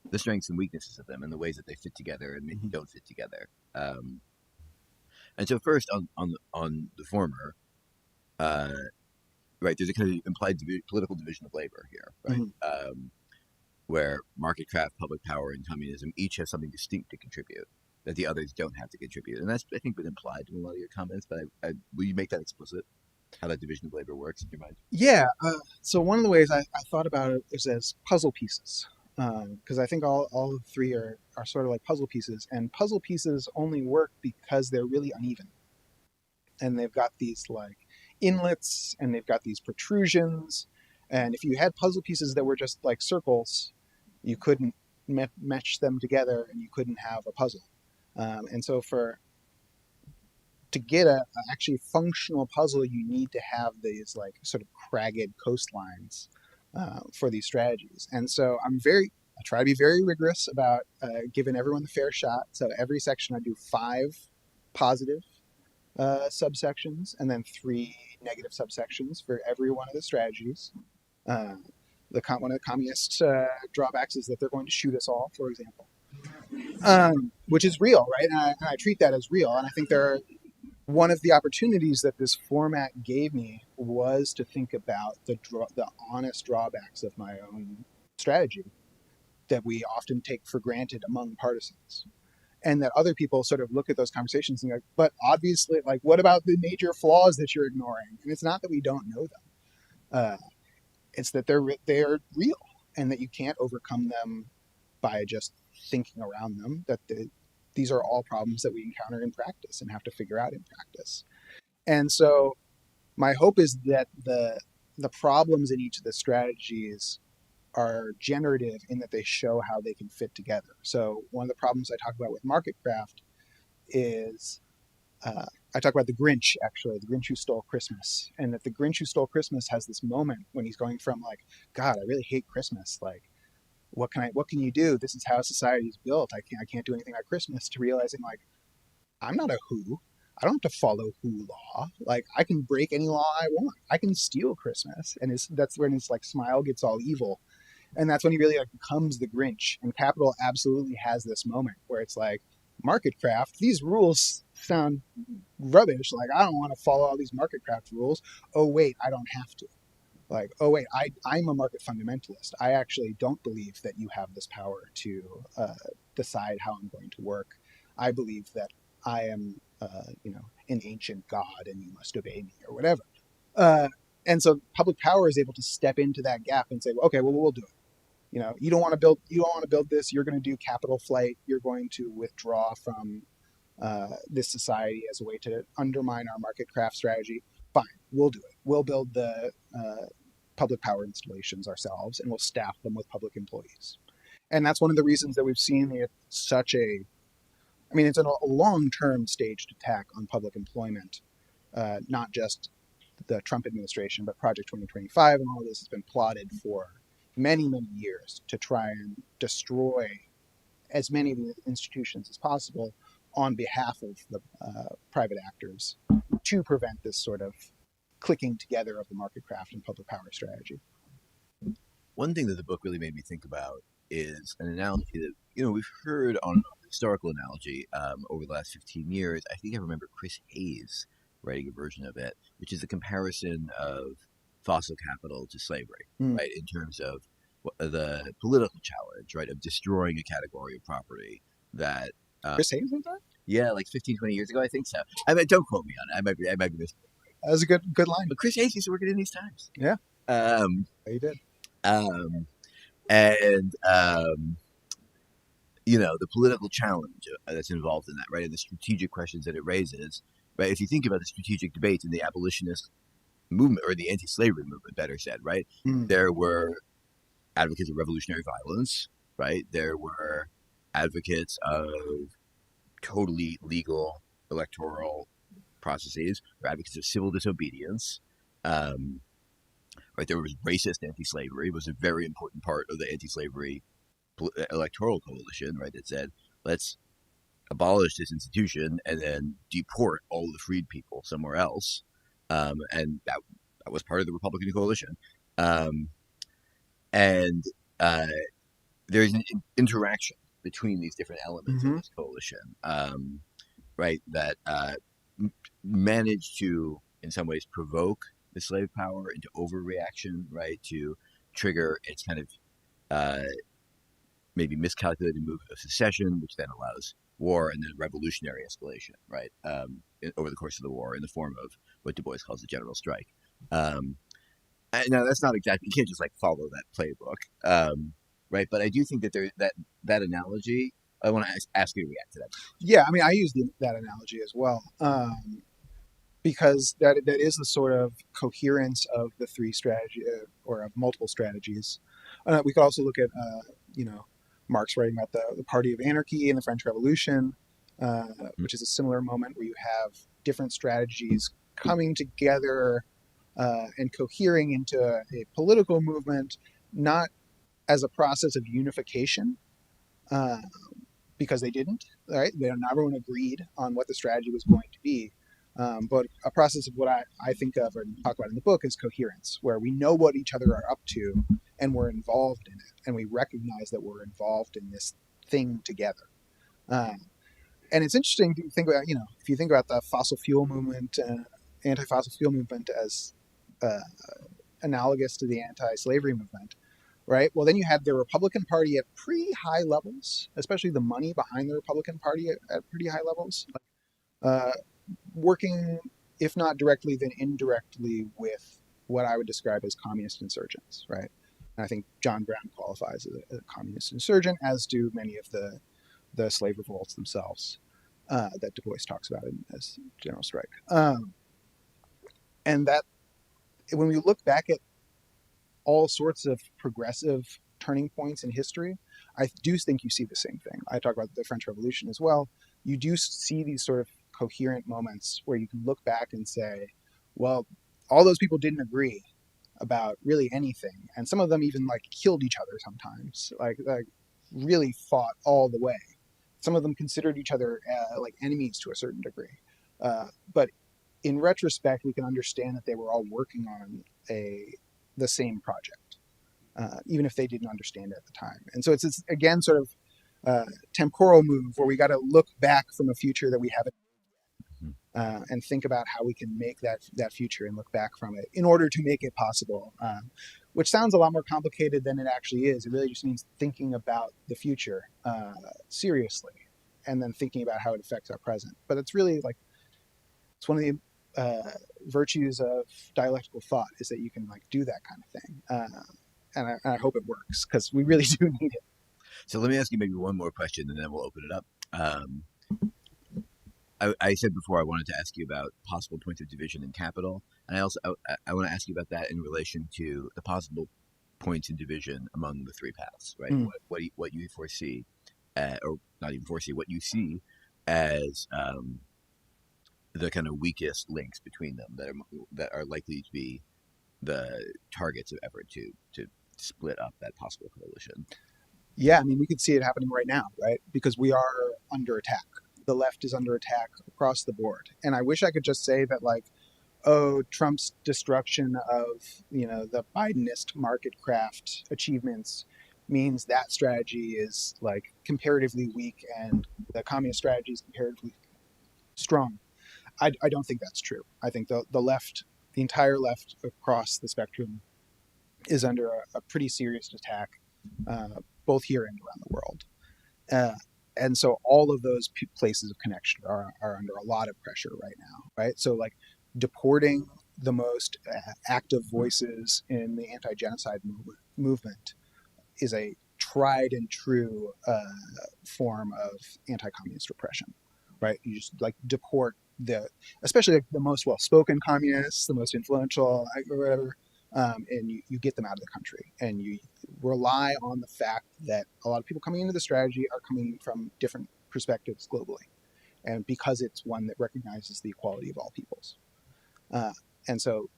the strengths and weaknesses of them and the ways that they fit together and maybe don't fit together. And so first on the former, right, there's a kind of implied political division of labor here, right? Where market craft, public power, and communism each have something distinct to contribute that the others don't have to contribute. And that's, I think, been implied in a lot of your comments, but will you make that explicit, how that division of labor works in your mind? Yeah. So one of the ways I thought about it is as puzzle pieces, because I think all of the three are sort of like puzzle pieces, and puzzle pieces only work because they're really uneven. And they've got these like inlets, and they've got these protrusions. And if you had puzzle pieces that were just like circles, you couldn't mesh them together, and you couldn't have a puzzle. And so to get a actually functional puzzle, you need to have these like sort of cragged coastlines for these strategies. And so I try to be very rigorous about giving everyone the fair shot. So every section I do 5 positive subsections and then 3 negative subsections for every one of the strategies. One of the communist drawbacks is that they're going to shoot us all, for example, which is real, right? And I treat that as real. And I think one of the opportunities that this format gave me was to think about the honest drawbacks of my own strategy that we often take for granted among partisans. And that other people sort of look at those conversations and go, but obviously, like, what about the major flaws that you're ignoring? And it's not that we don't know them. Uh, it's that they're real and that you can't overcome them by just thinking around them, that these are all problems that we encounter in practice and have to figure out in practice. And so my hope is that the problems in each of the strategies are generative in that they show how they can fit together. So one of the problems I talk about with market craft is I talk about the Grinch, actually, the Grinch who stole Christmas, and that the Grinch who stole Christmas has this moment when he's going from like, God, I really hate Christmas. Like, what can you do? This is how society is built. I can't do anything at Christmas, to realizing like, I'm not a who. I don't have to follow who law. Like, I can break any law I want. I can steal Christmas. And that's when his like smile gets all evil. And that's when he really like becomes the Grinch. And Capital absolutely has this moment where it's like, market craft, these rules sound rubbish. Like, I don't want to follow all these market craft rules. Oh, wait, I don't have to. Like, oh, wait, I'm a market fundamentalist. I actually don't believe that you have this power to decide how I'm going to work. I believe that I am, an ancient god and you must obey me or whatever. And so public power is able to step into that gap and say, well, okay, well, we'll do it. You don't want to build this. You're going to do capital flight. You're going to withdraw from this society as a way to undermine our market craft strategy. Fine, we'll do it. We'll build the public power installations ourselves, and we'll staff them with public employees. And that's one of the reasons that we've seen it's a long-term staged attack on public employment, not just the Trump administration, but Project 2025, and all of this has been plotted for many, many years to try and destroy as many of the institutions as possible on behalf of the private actors to prevent this sort of clicking together of the market craft and public power strategy. One thing that the book really made me think about is an analogy that we've heard on a historical analogy over the last 15 years. I think I remember Chris Hayes writing a version of it, which is a comparison of fossil capital to slavery, right? In terms of the political challenge, right, of destroying a category of property that Chris Hayes was that? Yeah, like 15, 20 years ago, I think so. I mean, don't quote me on it. I might be missing. That was a good line. But Chris Hayes used to work in these times. Yeah, he did. The political challenge that's involved in that, right, and the strategic questions that it raises, right? If you think about the strategic debates in the abolitionist movement, or the anti-slavery movement, better said, right? There were advocates of revolutionary violence, right? There were advocates of totally legal electoral processes, or advocates of civil disobedience. Right, there was racist anti-slavery, was a very important part of the anti-slavery electoral coalition, right? That said, let's abolish this institution and then deport all the freed people somewhere else. And that was part of the Republican coalition. There's an interaction between these different elements of this coalition, right, that managed to, in some ways, provoke the slave power into overreaction, right, to trigger its kind of maybe miscalculated move of secession, which then allows war, and then revolutionary escalation, right, over the course of the war in the form of what Du Bois calls the general strike. Now, that's not exactly, you can't just like follow that playbook, right? But I do think that that analogy, I want to ask you to react to that. Yeah, I mean, I use that analogy as well, because that is the sort of coherence of the three strategy or of multiple strategies. We could also look at, Marx writing about the Party of Anarchy in the French Revolution, which is a similar moment where you have different strategies coming together and cohering into a political movement, not as a process of unification, because they didn't, right? Not everyone agreed on what the strategy was going to be, but a process of what I think of and talk about in the book is coherence, where we know what each other are up to and we're involved in it, and we recognize that we're involved in this thing together. And it's interesting to think about, if you think about the fossil fuel movement, anti-fossil fuel movement as uh, analogous to the anti-slavery movement, right? Well, then you had the Republican Party at pretty high levels, especially the money behind the Republican Party at pretty high levels, uh, working, if not directly, then indirectly with what I would describe as communist insurgents, right? And I think John Brown qualifies as a communist insurgent, as do many of the slave revolts themselves that Du Bois talks about as General Strike. And that when we look back at all sorts of progressive turning points in history, I do think you see the same thing. I talk about the French Revolution as well. You do see these sort of coherent moments where you can look back and say, well, all those people didn't agree about really anything, and some of them even like killed each other sometimes, like really fought all the way. Some of them considered each other like enemies to a certain degree, but in retrospect, we can understand that they were all working on the same project, even if they didn't understand it at the time. And so it's again sort of temporal move where we got to look back from a future that we haven't, and think about how we can make that future and look back from it in order to make it possible. Which sounds a lot more complicated than it actually is. It really just means thinking about the future seriously, and then thinking about how it affects our present. But it's really like it's one of the virtues of dialectical thought is that you can like do that kind of thing, and I hope it works because we really do need it. So let me ask you maybe one more question, and then we'll open it up. I said before I wanted to ask you about possible points of division in capital, and I want to ask you about that in relation to the possible points of division among the three paths, right? Mm. What you foresee, or not even foresee, what you see as the kind of weakest links between them that are likely to be the targets of effort to split up that possible coalition. Yeah, I mean, we could see it happening right now, right? Because we are under attack. The left is under attack across the board, and I wish I could just say that like, oh, Trump's destruction of the Bidenist market craft achievements means that strategy is like comparatively weak and the communist strategy is comparatively strong. I don't think that's true. I think the left, the entire left across the spectrum, is under a pretty serious attack, both here and around the world. Uh, and so all of those places of connection are under a lot of pressure right now, right? So like deporting the most active voices in the anti-genocide movement is a tried and true form of anti-communist repression, right? You just like deport especially the most well-spoken communists, the most influential, or whatever, and you get them out of the country, and you rely on the fact that a lot of people coming into the strategy are coming from different perspectives globally, and because it's one that recognizes the equality of all peoples, and so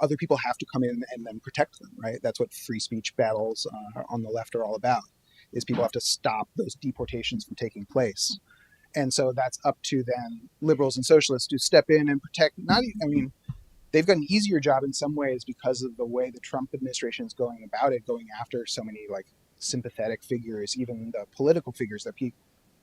other people have to come in and then protect them, right? That's what free speech battles on the left are all about. Is people have to stop those deportations from taking place. And so that's up to then liberals and socialists to step in and protect. They've got an easier job in some ways because of the way the Trump administration is going about it, going after so many like sympathetic figures. Even the political figures that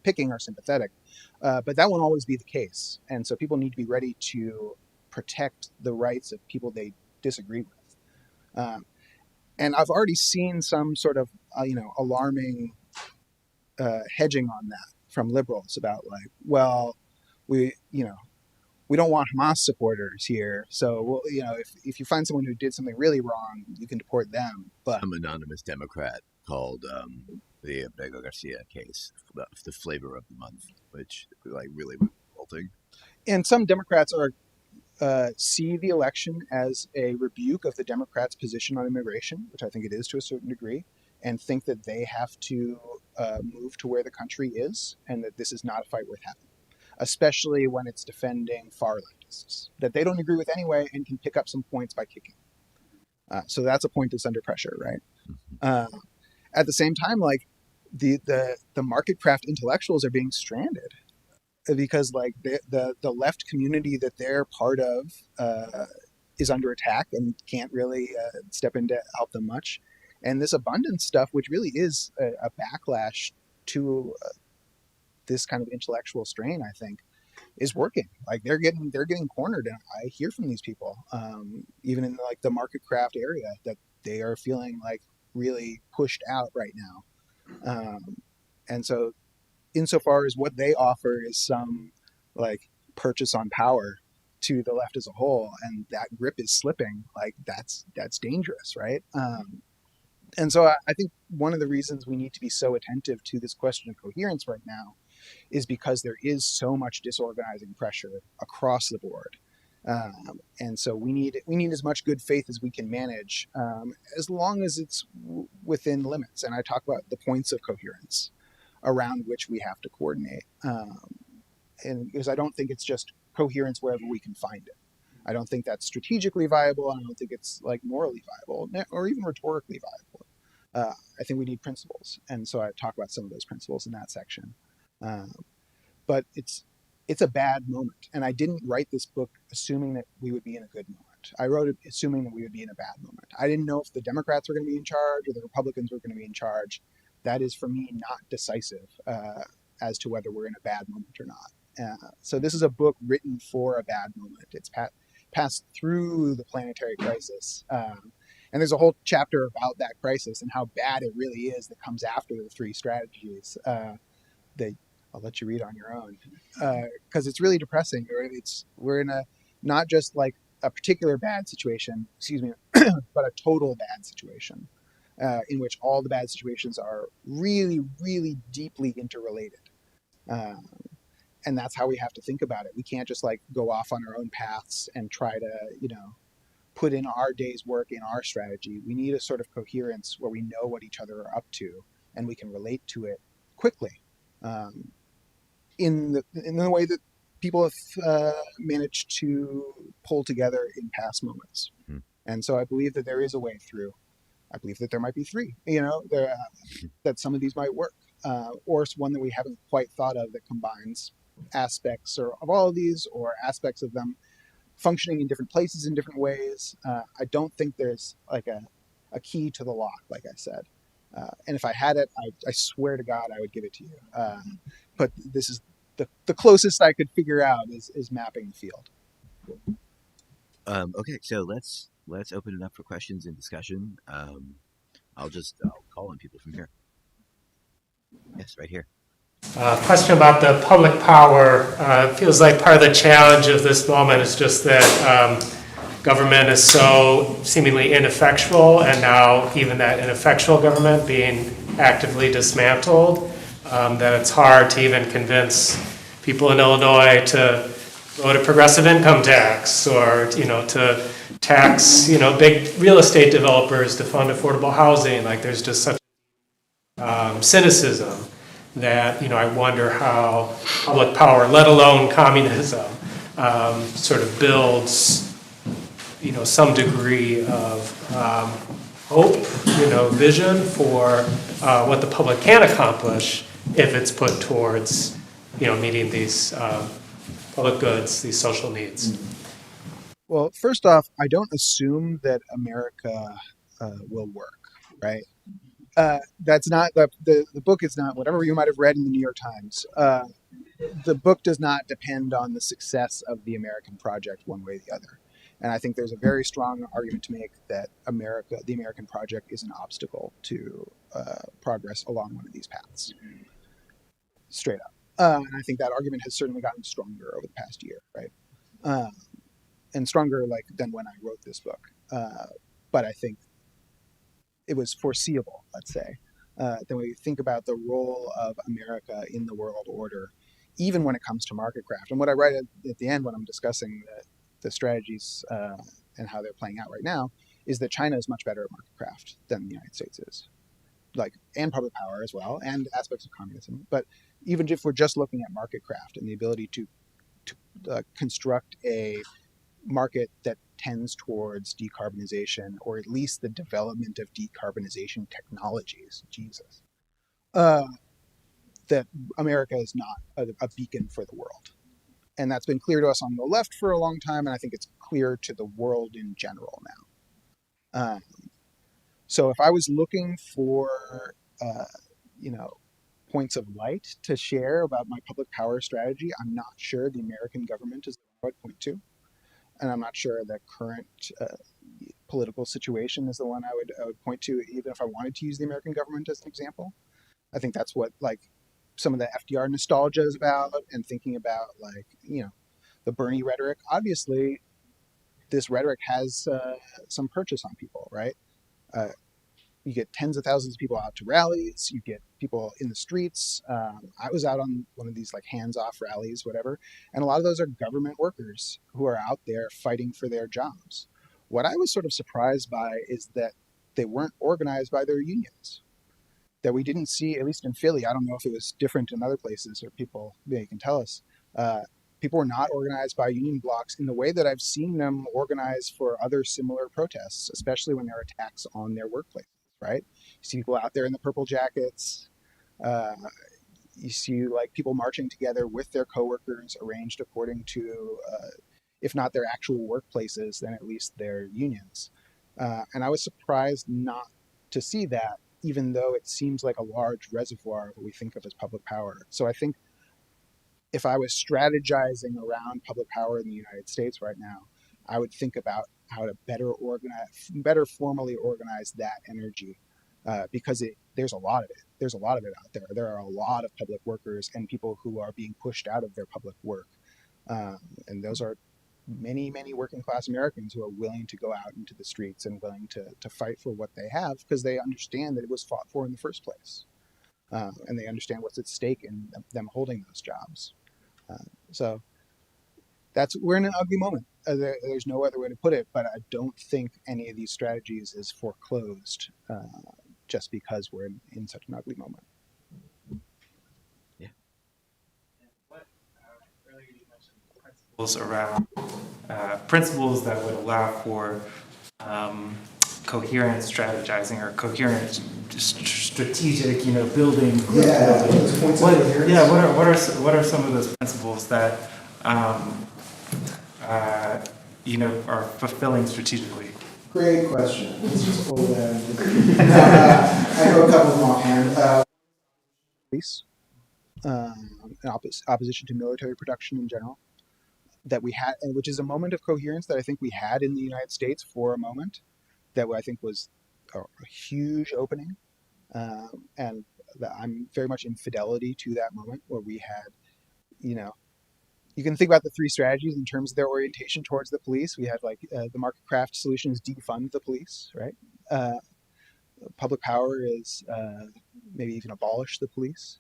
picking are sympathetic, but that won't always be the case. And so people need to be ready to protect the rights of people they disagree with. And I've already seen some sort of alarming hedging on that from liberals about like, well, we don't want Hamas supporters here, so if you find someone who did something really wrong, you can deport them. But Some anonymous Democrat called the Abrego Garcia case the flavor of the month, which like really was revolting. and some Democrats are see the election as a rebuke of the Democrats' position on immigration, which I think it is to a certain degree, and think that they have to move to where the country is, and that this is not a fight worth having, especially when it's defending far leftists that they don't agree with anyway and can pick up some points by kicking. So that's a point that's under pressure, right? At the same time, like the market craft intellectuals are being stranded because like the left community that they're part of is under attack and can't really step in to help them much. And this abundance stuff, which really is a backlash to this kind of intellectual strain, I think, is working. Like they're getting cornered, and I hear from these people, even in like the market craft area, that they are feeling like really pushed out right now. And so, insofar as what they offer is some like purchase on power to the left as a whole, and that grip is slipping, like that's dangerous, right? And so I think one of the reasons we need to be so attentive to this question of coherence right now is because there is so much disorganizing pressure across the board. And so we need as much good faith as we can manage, as long as it's within limits. And I talk about the points of coherence around which we have to coordinate. And because I don't think it's just coherence wherever we can find it. I don't think that's strategically viable, and I don't think it's like morally viable or even rhetorically viable. I think we need principles, and so I talk about some of those principles in that section. But it's a bad moment, and I didn't write this book assuming that we would be in a good moment. I wrote it assuming that we would be in a bad moment. I didn't know if the Democrats were going to be in charge or the Republicans were going to be in charge. That is, for me, not decisive as to whether we're in a bad moment or not. So this is a book written for a bad moment. It's passed through the planetary crisis. And there's a whole chapter about that crisis and how bad it really is that comes after the three strategies that I'll let you read on your own, because it's really depressing. We're in a not just like a particular bad situation, excuse me, but a total bad situation in which all the bad situations are really, really deeply interrelated. And that's how we have to think about it. We can't just like go off on our own paths and try to, put in our day's work in our strategy. We need a sort of coherence where we know what each other are up to and we can relate to it quickly, in the way that people have managed to pull together in past moments. Mm-hmm. And so I believe that there is a way through. I believe that there might be three, that some of these might work, or it's one that we haven't quite thought of that combines aspects of all of these, or aspects of them functioning in different places in different ways. I don't think there's like a key to the lock, like I said. And if I had it, I swear to God, I would give it to you. But this is the closest I could figure out is mapping the field. Okay, so let's open it up for questions and discussion. I'll call on people from here. Yes, right here. Question about the public power. It feels like part of the challenge of this moment is just that government is so seemingly ineffectual, and now even that ineffectual government being actively dismantled, that it's hard to even convince people in Illinois to vote a progressive income tax, or to tax big real estate developers to fund affordable housing. Like there's just such cynicism that I wonder how public power, let alone communism, sort of builds some degree of hope, vision for what the public can accomplish if it's put towards meeting these public goods, these social needs. Well, first off, I don't assume that America will work, right? That's not the book is not, whatever you might have read in the New York Times. The book does not depend on the success of the American project one way or the other. And I think there's a very strong argument to make that the American project, is an obstacle to progress along one of these paths. Straight up. And I think that argument has certainly gotten stronger over the past year, right? And stronger than when I wrote this book. But I think it was foreseeable, let's say, that when you think about the role of America in the world order, even when it comes to market craft. And what I write at the end when I'm discussing the strategies and how they're playing out right now is that China is much better at market craft than the United States is, and public power as well, and aspects of communism. But even if we're just looking at market craft and the ability to construct a market that tends towards decarbonization, or at least the development of decarbonization technologies, that America is not a beacon for the world. And that's been clear to us on the left for a long time, and I think it's clear to the world in general now. So if I was looking for, points of light to share about my public power strategy, I'm not sure the American government is the one I would point to, and I'm not sure the current political situation is the one I would point to, even if I wanted to use the American government as an example. I think that's what like some of the FDR nostalgia is about, and thinking about like the Bernie rhetoric. Obviously, this rhetoric has some purchase on people, right? Uh, you get tens of thousands of people out to rallies. You get people in the streets. I was out on one of these like hands-off rallies, whatever, and a lot of those are government workers who are out there fighting for their jobs. What I was sort of surprised by is that they weren't organized by their unions. That we didn't see, at least in Philly. I don't know if it was different in other places, or people maybe can tell us. Uh, People were not organized by union blocks in the way that I've seen them organized for other similar protests, especially when there are attacks on their workplaces, right? You see people out there in the purple jackets. Uh, you see like people marching together with their coworkers, arranged according to, if not their actual workplaces, then at least their unions. And I was surprised not to see that, even though it seems like a large reservoir of what we think of as public power. So I think if I was strategizing around public power in the United States right now, I would think about how to better formally organize that energy, because there's a lot of it. There's a lot of it out there. There are a lot of public workers and people who are being pushed out of their public work, and those are many, many working class Americans who are willing to go out into the streets and willing to fight for what they have because they understand that it was fought for in the first place, and they understand what's at stake in them holding those jobs. So we're in an ugly moment. There's no other way to put it, but I don't think any of these strategies is foreclosed just because we're in such an ugly moment. Yeah. Earlier you mentioned principles around principles that would allow for coherent strategizing or coherent strategic, building. Yeah. What are some of those principles that are fulfilling strategically? Great question. Let's just pull that. I know a couple of them offhand. Police, opposition to military production in general, that we had, which is a moment of coherence that I think we had in the United States for a moment, that I think was a huge opening, and that I'm very much in fidelity to that moment where we had, you can think about the three strategies in terms of their orientation towards the police. We had like the market craft solution is defund the police, right? Public power is maybe even abolish the police,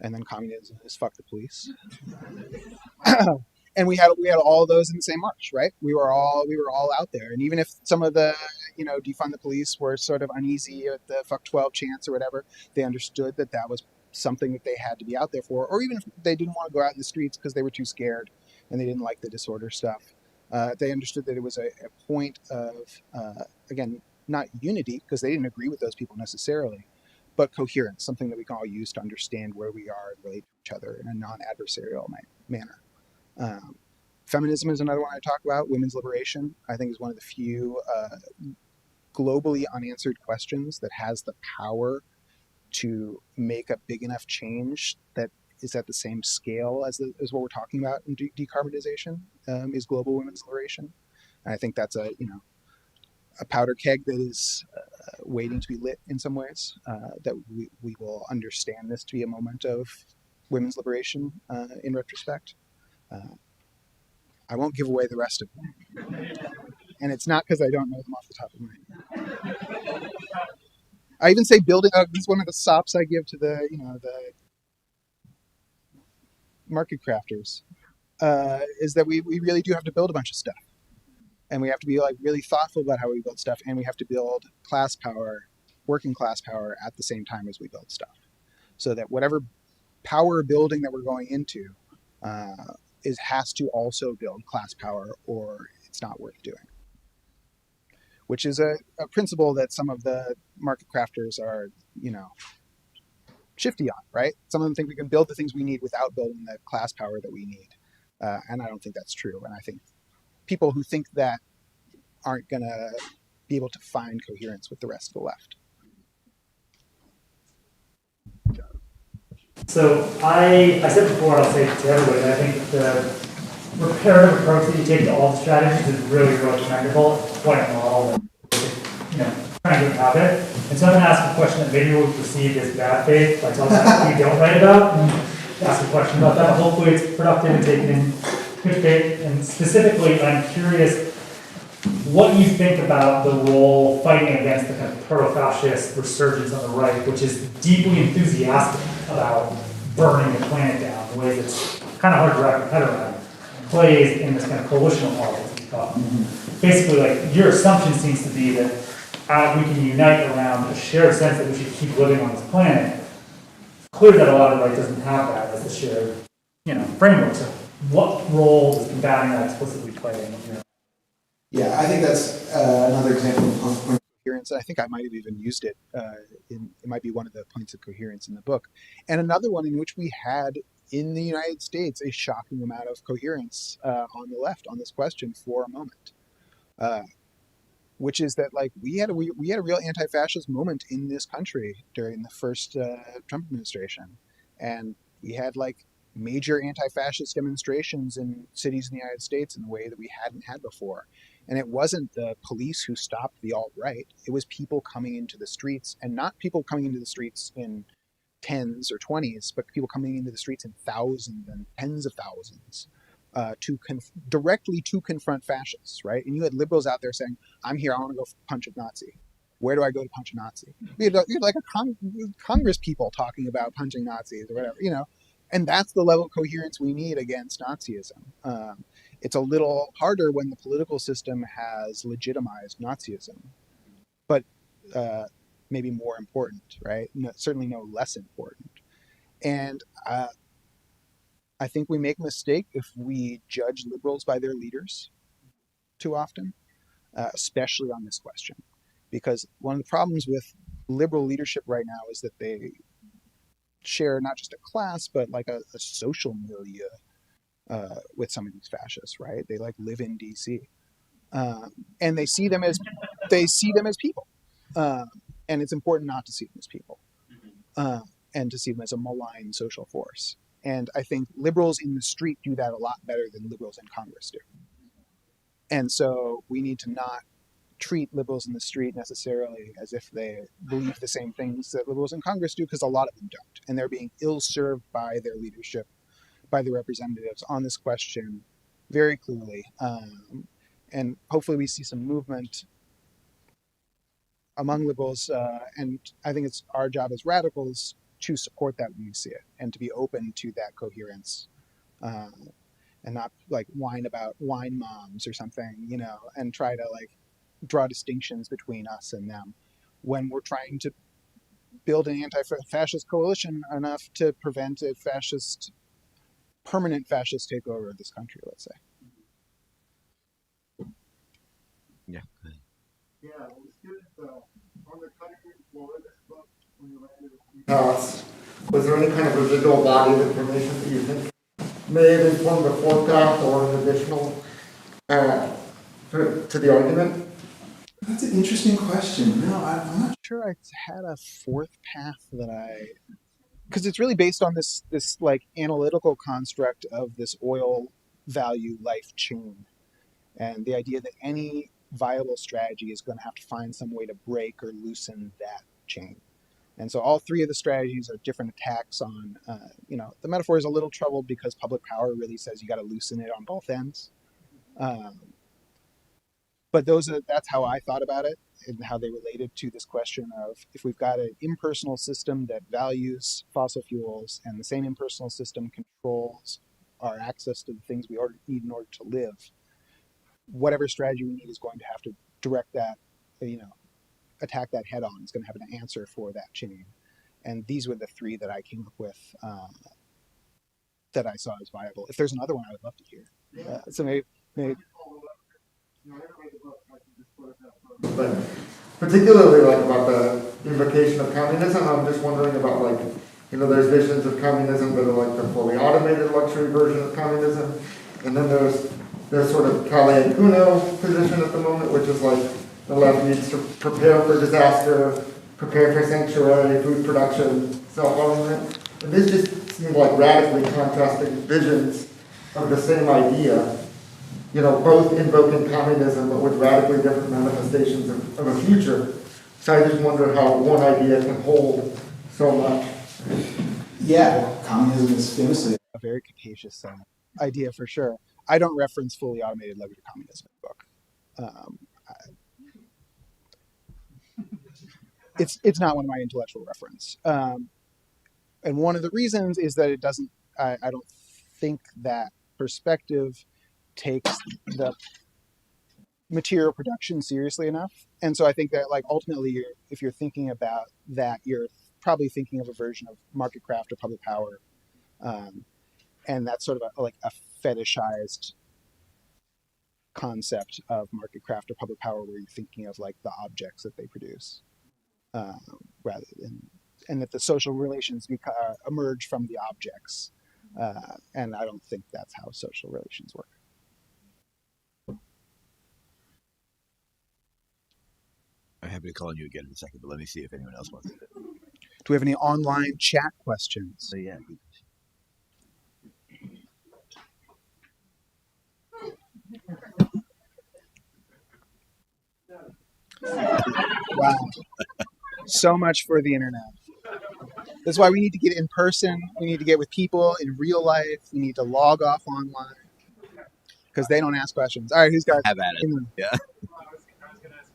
and then communism is fuck the police. And we had all of those in the same march, right? We were all out there, and even if some of the defund the police were sort of uneasy at the fuck 12 chants or whatever, they understood that was something that they had to be out there for, or even if they didn't want to go out in the streets because they were too scared and they didn't like the disorder stuff. They understood that it was a point of, again, not unity, because they didn't agree with those people necessarily, but coherence, something that we can all use to understand where we are and relate to each other in a non-adversarial manner. Feminism is another one I talk about. Women's liberation, I think, is one of the few globally unanswered questions that has the power to make a big enough change that is at the same scale as what we're talking about in decarbonization, is global women's liberation. And I think that's a powder keg that is waiting to be lit in some ways, that we will understand this to be a moment of women's liberation in retrospect. I won't give away the rest of them. And it's not because I don't know them off the top of my head. I even say building up, this is one of the sops I give to the market crafters, is that we really do have to build a bunch of stuff. And we have to be like really thoughtful about how we build stuff, and we have to build class power, working class power at the same time as we build stuff. So that whatever power building that we're going into has to also build class power, or it's not worth doing. Which is a principle that some of the market crafters are, shifty on, right? Some of them think we can build the things we need without building the class power that we need. And I don't think that's true. And I think people who think that aren't going to be able to find coherence with the rest of the left. So I said before, and I'll say to everybody, I think the reparative approach that you take to all the strategies is really, really commendable. It's quite a model that, trying to inhabit. And so I'm going to ask a question that maybe will be perceived as bad faith by telling you you don't write about. Ask a question about that. Hopefully it's productive and taken in good faith. And specifically, I'm curious what you think about the role fighting against the kind of proto-fascist resurgence on the right, which is deeply enthusiastic about burning the planet down in ways that's kind of hard to wrap your head around, plays in this kind of coalitional politics we talk. Basically, like, your assumption seems to be that we can unite around a shared sense that we should keep living on this planet. It's clear that a lot of the right doesn't have that as a shared, framework. So what role does combating that explicitly play in Yeah, I think that's another example of point of coherence. I think I might have even used it. It might be one of the points of coherence in the book. And another one in which we had in the United States a shocking amount of coherence on the left on this question for a moment. Which is that, like, we had a real anti-fascist moment in this country during the first Trump administration, and we had like major anti-fascist demonstrations in cities in the United States in a way that we hadn't had before. And it wasn't the police who stopped the alt-right; it was people coming into the streets, and not people coming into the streets in tens or 20s, but people coming into the streets in thousands and tens of thousands. Directly to confront fascists, right? And you had liberals out there saying, "I'm here. I want to go punch a Nazi. Where do I go to punch a Nazi?" You had like Congress people talking about punching Nazis or whatever, And that's the level of coherence we need against Nazism. It's a little harder when the political system has legitimized Nazism, but maybe more important, right? Certainly no less important. And I think we make a mistake if we judge liberals by their leaders too often, especially on this question. Because one of the problems with liberal leadership right now is that they share not just a class, but like a social milieu with some of these fascists, right? They like live in DC. And they see them as people. And it's important not to see them as people. And to see them as a malign social force. And I think liberals in the street do that a lot better than liberals in Congress do. And so we need to not treat liberals in the street necessarily as if they believe the same things that liberals in Congress do, because a lot of them don't. And they're being ill-served by their leadership, by the representatives on this question very clearly. And hopefully we see some movement among liberals. And I think it's our job as radicals to support that when we see it, and to be open to that coherence, and not like whine about wine moms or something, and try to like draw distinctions between us and them when we're trying to build an anti-fascist coalition enough to prevent a permanent fascist takeover of this country, let's say. Yeah, go ahead. Yeah, I was curious, on the country floor of this book, when you landed past, was there any kind of residual body of information that you think may have informed the forecast or an additional to the argument? That's an interesting question. No, I'm not Sure, I had a fourth path because it's really based on this like analytical construct of this oil value life chain, and the idea that any viable strategy is going to have to find some way to break or loosen that chain. And so all three of the strategies are different attacks on, the metaphor is a little troubled because public power really says you got to loosen it on both ends. But that's how I thought about it and how they related to this question of if we've got an impersonal system that values fossil fuels and the same impersonal system controls our access to the things we need in order to live, whatever strategy we need is going to have to direct that, attack that head on. It's going to have an answer for that chain. And these were the three that I came up with that I saw as viable. If there's another one, I would love to hear. So maybe But particularly like about the invocation of communism, I'm just wondering about like, there's visions of communism that are like the fully automated luxury version of communism. And then there's sort of Kale Kuno position at the moment, which is like the left needs to prepare for disaster, prepare for sanctuary, food production, self-government. And this just seemed like radically contrasting visions of the same idea, both invoking communism but with radically different manifestations of a future. So I just wonder how one idea can hold so much. Yeah, communism is famously A very capacious idea for sure. I don't reference fully automated luxury communism in the book. It's not one of my intellectual reference. And one of the reasons is that it doesn't. I don't think that perspective takes the material production seriously enough. And so I think that ultimately, if you're thinking about that, you're probably thinking of a version of market craft or public power, and that's sort of a fetishized concept of market craft or public power, where you're thinking of the objects that they produce, rather than, and that the social relations emerge from the objects. And I don't think that's how social relations work. I'm happy to call on you again in a second, but let me see if anyone else wants to. Do we have any online chat questions? So yeah. Wow. So much for the internet. That's why we need to get in person. We need to get with people in real life. We need to log off online because they don't ask questions. All right, who's got? Have at it. Yeah. I was gonna ask,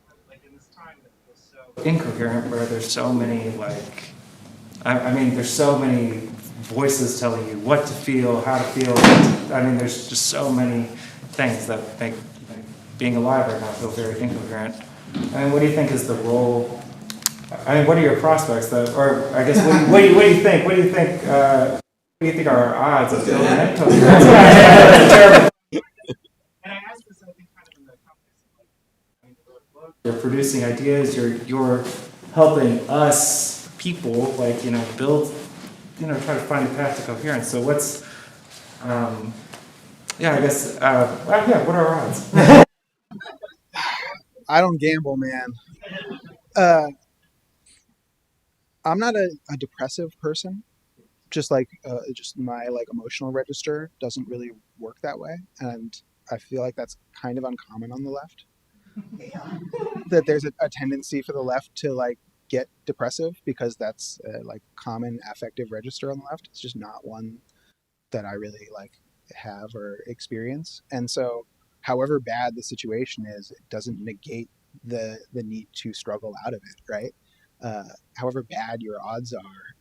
in this time that feels so incoherent, where there's so many there's so many voices telling you what to feel, how to feel. There's just so many things that make being alive right now feel very incoherent. What do you think is the role? What are your prospects? Or I guess, what do you think? What do you think? What do you think are our odds of building that? That's terrible. And I asked this, I think, kind of in the context of you're producing ideas. You're helping us people, build, try to find a path to coherence. So what's, I guess, what are our odds? I don't gamble, man. I'm not a depressive person. Just my emotional register doesn't really work that way, and I feel like that's kind of uncommon on the left. That there's a tendency for the left to get depressive because that's common affective register on the left. It's just not one that I really have or experience, and so however bad the situation is, it doesn't negate the need to struggle out of it, right? However bad your odds are,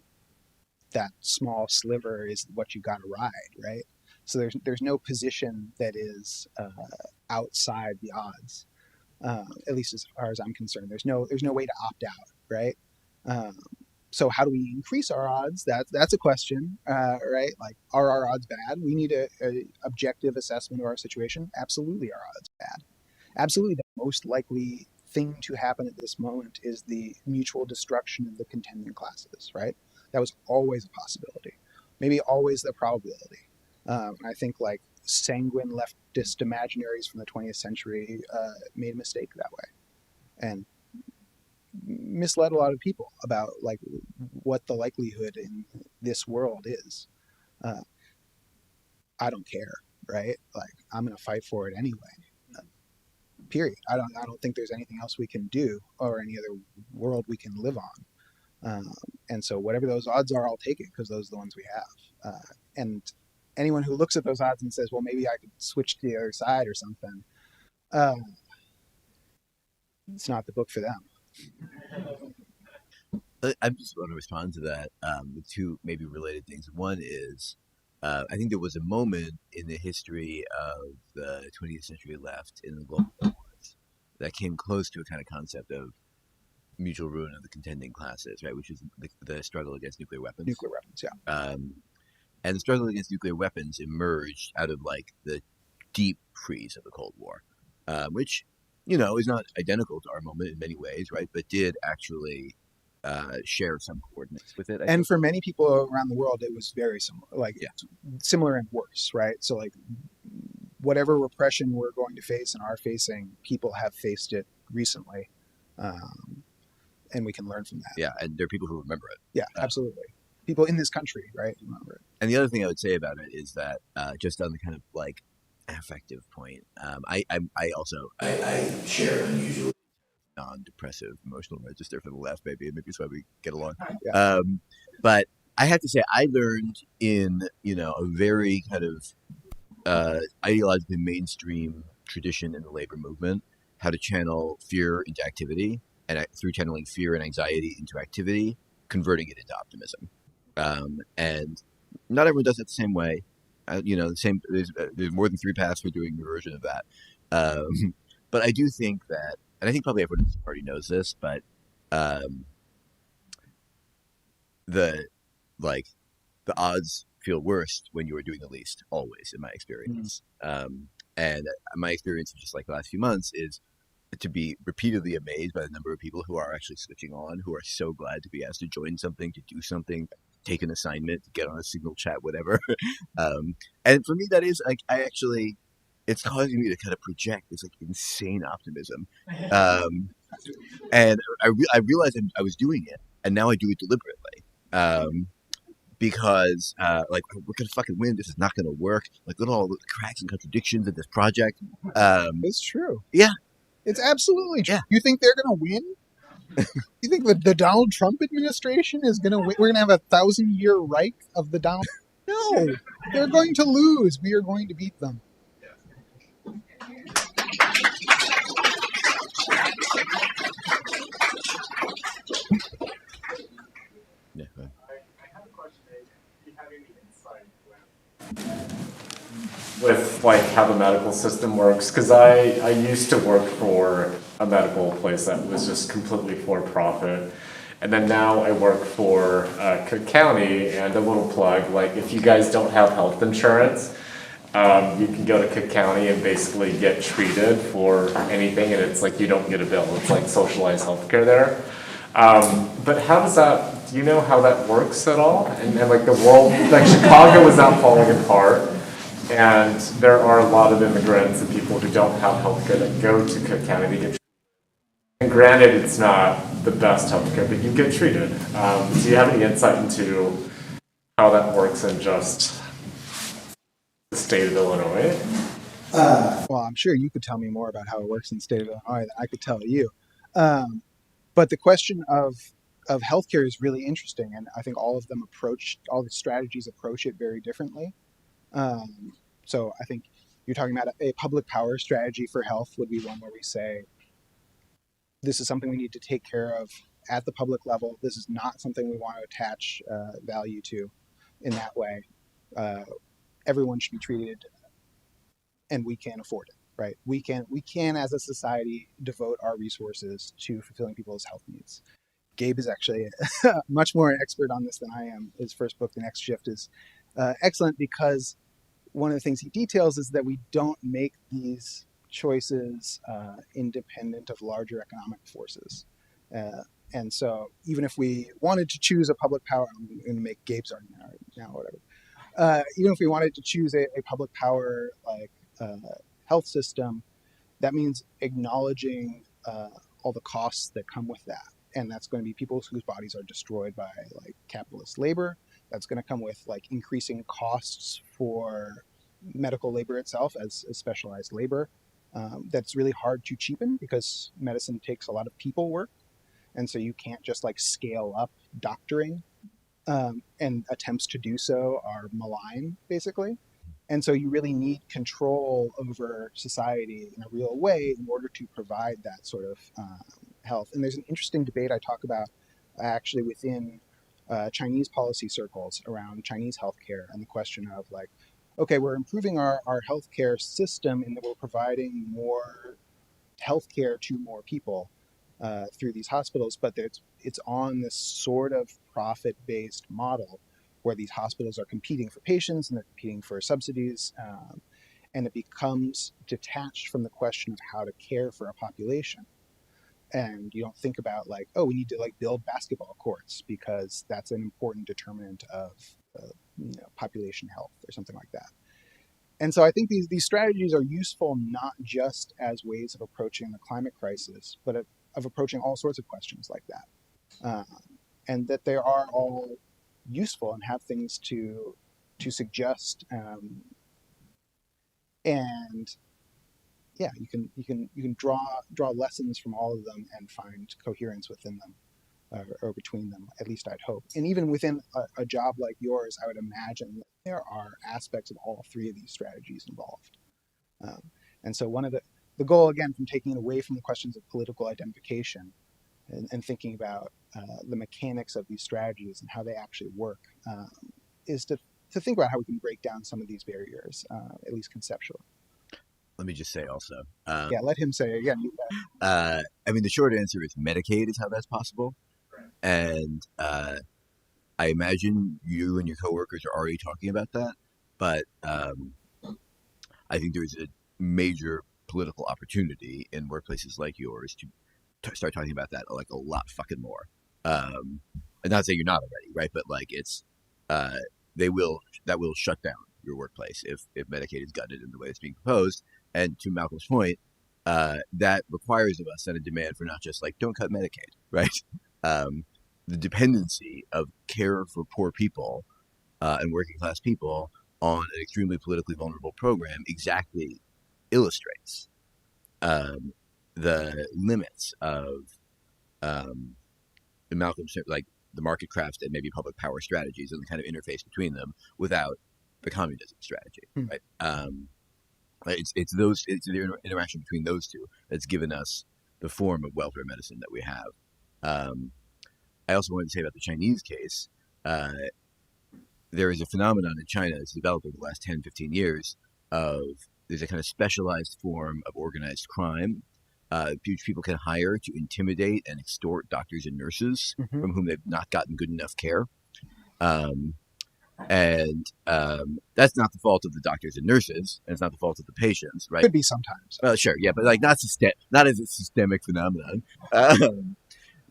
that small sliver is what you got to ride, right? So there's no position that is outside the odds, at least as far as I'm concerned. There's no way to opt out, right? So how do we increase our odds? That's a question, right? Are our odds bad? We need a objective assessment of our situation. Absolutely, our odds are bad. Absolutely, the most likely thing to happen at this moment is the mutual destruction of the contending classes, right? That was always a possibility, maybe always the probability. I think sanguine leftist imaginaries from the 20th century made a mistake that way and misled a lot of people about what the likelihood in this world is. I don't care, right? I'm going to fight for it anyway. Period. I don't think there's anything else we can do or any other world we can live on. And so whatever those odds are, I'll take it because those are the ones we have. And anyone who looks at those odds and says, well, maybe I could switch to the other side or something, it's not the book for them. I just want to respond to that with two maybe related things. One is, I think there was a moment in the history of the 20th century left in the global wars that came close to a kind of concept of mutual ruin of the contending classes, right? Which is the struggle against nuclear weapons. Nuclear weapons, yeah. And the struggle against nuclear weapons emerged out of the deep freeze of the Cold War, which is not identical to our moment in many ways, right? But did actually share some coordinates with it. And for many people around the world, it was very similar, similar and worse, right? So whatever repression we're going to face and are facing, people have faced it recently, and we can learn from that. Yeah, and there are people who remember it. Yeah, absolutely. people in this country, right? And the other thing I would say about it is that just on the kind of like affective point, I also I share an unusually non-depressive emotional register for the left, maybe that's why we get along. Yeah. But I have to say, I learned in a very kind of ideologically mainstream tradition in the labor movement how to channel fear into activity, and through channeling fear and anxiety into activity, converting it into optimism. And not everyone does it the same way. The same. There's more than three paths for doing your version of that. But I do think that, and I think probably everyone already knows this, but the like the odds feel worst when you are doing the least, always, in my experience. And my experience of just like the last few months is to be repeatedly amazed by the number of people who are actually switching on, who are so glad to be asked to join something, to do something, take an assignment, to get on a signal chat, whatever. And for me, that is like, it's causing me to kind of project this like insane optimism. And I realized I was doing it, and now I do it deliberately. Because like, we're gonna fucking win. This is not gonna work. Like, look at all the cracks and contradictions of this project. It's true. Yeah, it's absolutely true. Yeah. You think they're gonna win? You think the Donald Trump administration is gonna win? We're gonna have a 1,000-year Reich of the Donald? No, they're going to lose. We are going to beat them. Yeah. I have a question. Do you have any insight with like how the medical system works? Because I used to work for a medical place that was just completely for profit. And then now I work for Cook County, and a little plug, like if you guys don't have health insurance, you can go to Cook County and basically get treated for anything, and it's like you don't get a bill. It's like socialized healthcare there. But how does that, do you know how that works at all? And like the world, like Chicago is now falling apart, and there are a lot of immigrants and people who don't have healthcare that go to Cook County to get treated. And granted, it's not the best healthcare, but you get treated. Do you have any insight into how that works in just the state of Illinois? Well, I'm sure you could tell me more about how it works in the state of Illinois than I could tell you. But the question of healthcare is really interesting, and I think all the strategies approach it very differently. So I think you're talking about a public power strategy for health would be one where we say, this is something we need to take care of at the public level. This is not something we want to attach value to in that way. Everyone should be treated, and we can afford it, right? We can as a society devote our resources to fulfilling people's health needs. Gabe is actually much more an expert on this than I am. His first book, The Next Shift, is excellent because one of the things he details is that we don't make these choices independent of larger economic forces. And so even if we wanted to choose a public power, I'm going to make Gabe's argument now, whatever. Even if we wanted to choose a public power like health system, that means acknowledging all the costs that come with that. And that's going to be people whose bodies are destroyed by like capitalist labor. That's going to come with like increasing costs for medical labor itself as specialized labor. That's really hard to cheapen because medicine takes a lot of people work. And so you can't just like scale up doctoring, and attempts to do so are malign, basically. And so you really need control over society in a real way in order to provide that sort of health. And there's an interesting debate I talk about actually within Chinese policy circles around Chinese healthcare and the question of like, okay, we're improving our healthcare system in that we're providing more healthcare to more people through these hospitals, but it's on this sort of profit-based model where these hospitals are competing for patients and they're competing for subsidies, and it becomes detached from the question of how to care for a population. And you don't think about like, oh, we need to like build basketball courts because that's an important determinant of population health or something like that. And so I think these strategies are useful not just as ways of approaching the climate crisis, but of approaching all sorts of questions like that. And that they are all useful and have things to suggest, and yeah, you can draw lessons from all of them and find coherence within them, or between them. At least I'd hope. And even within a job like yours, I would imagine that there are aspects of all three of these strategies involved. And so one of the goal, again, from taking it away from the questions of political identification and thinking about the mechanics of these strategies and how they actually work, is to think about how we can break down some of these barriers, at least conceptually. Let me just say also. Yeah, let him say again. I mean, the short answer is Medicaid is how that's possible. And I imagine you and your coworkers are already talking about that. But I think there's a major political opportunity in workplaces like yours to start talking about that like a lot fucking more. And not saying you're not already, right? But like it's that will shut down your workplace if Medicaid is gutted in the way it's being proposed. And to Malcolm's point, that requires of us then a demand for not just like don't cut Medicaid, right? The dependency of care for poor people and working class people on an extremely politically vulnerable program exactly illustrates the limits of Malcolm's like the market crafts and maybe public power strategies and the kind of interface between them without the communism strategy, right? It's the interaction between those two that's given us the form of welfare medicine that we have. I also wanted to say about the Chinese case, there is a phenomenon in China that's developed over the last 10, 15 years of there's a kind of specialized form of organized crime which people can hire to intimidate and extort doctors and nurses from whom they've not gotten good enough care. And that's not the fault of the doctors and nurses, and it's not the fault of the patients, right? Could be sometimes. Sure, yeah, but like not as a systemic phenomenon,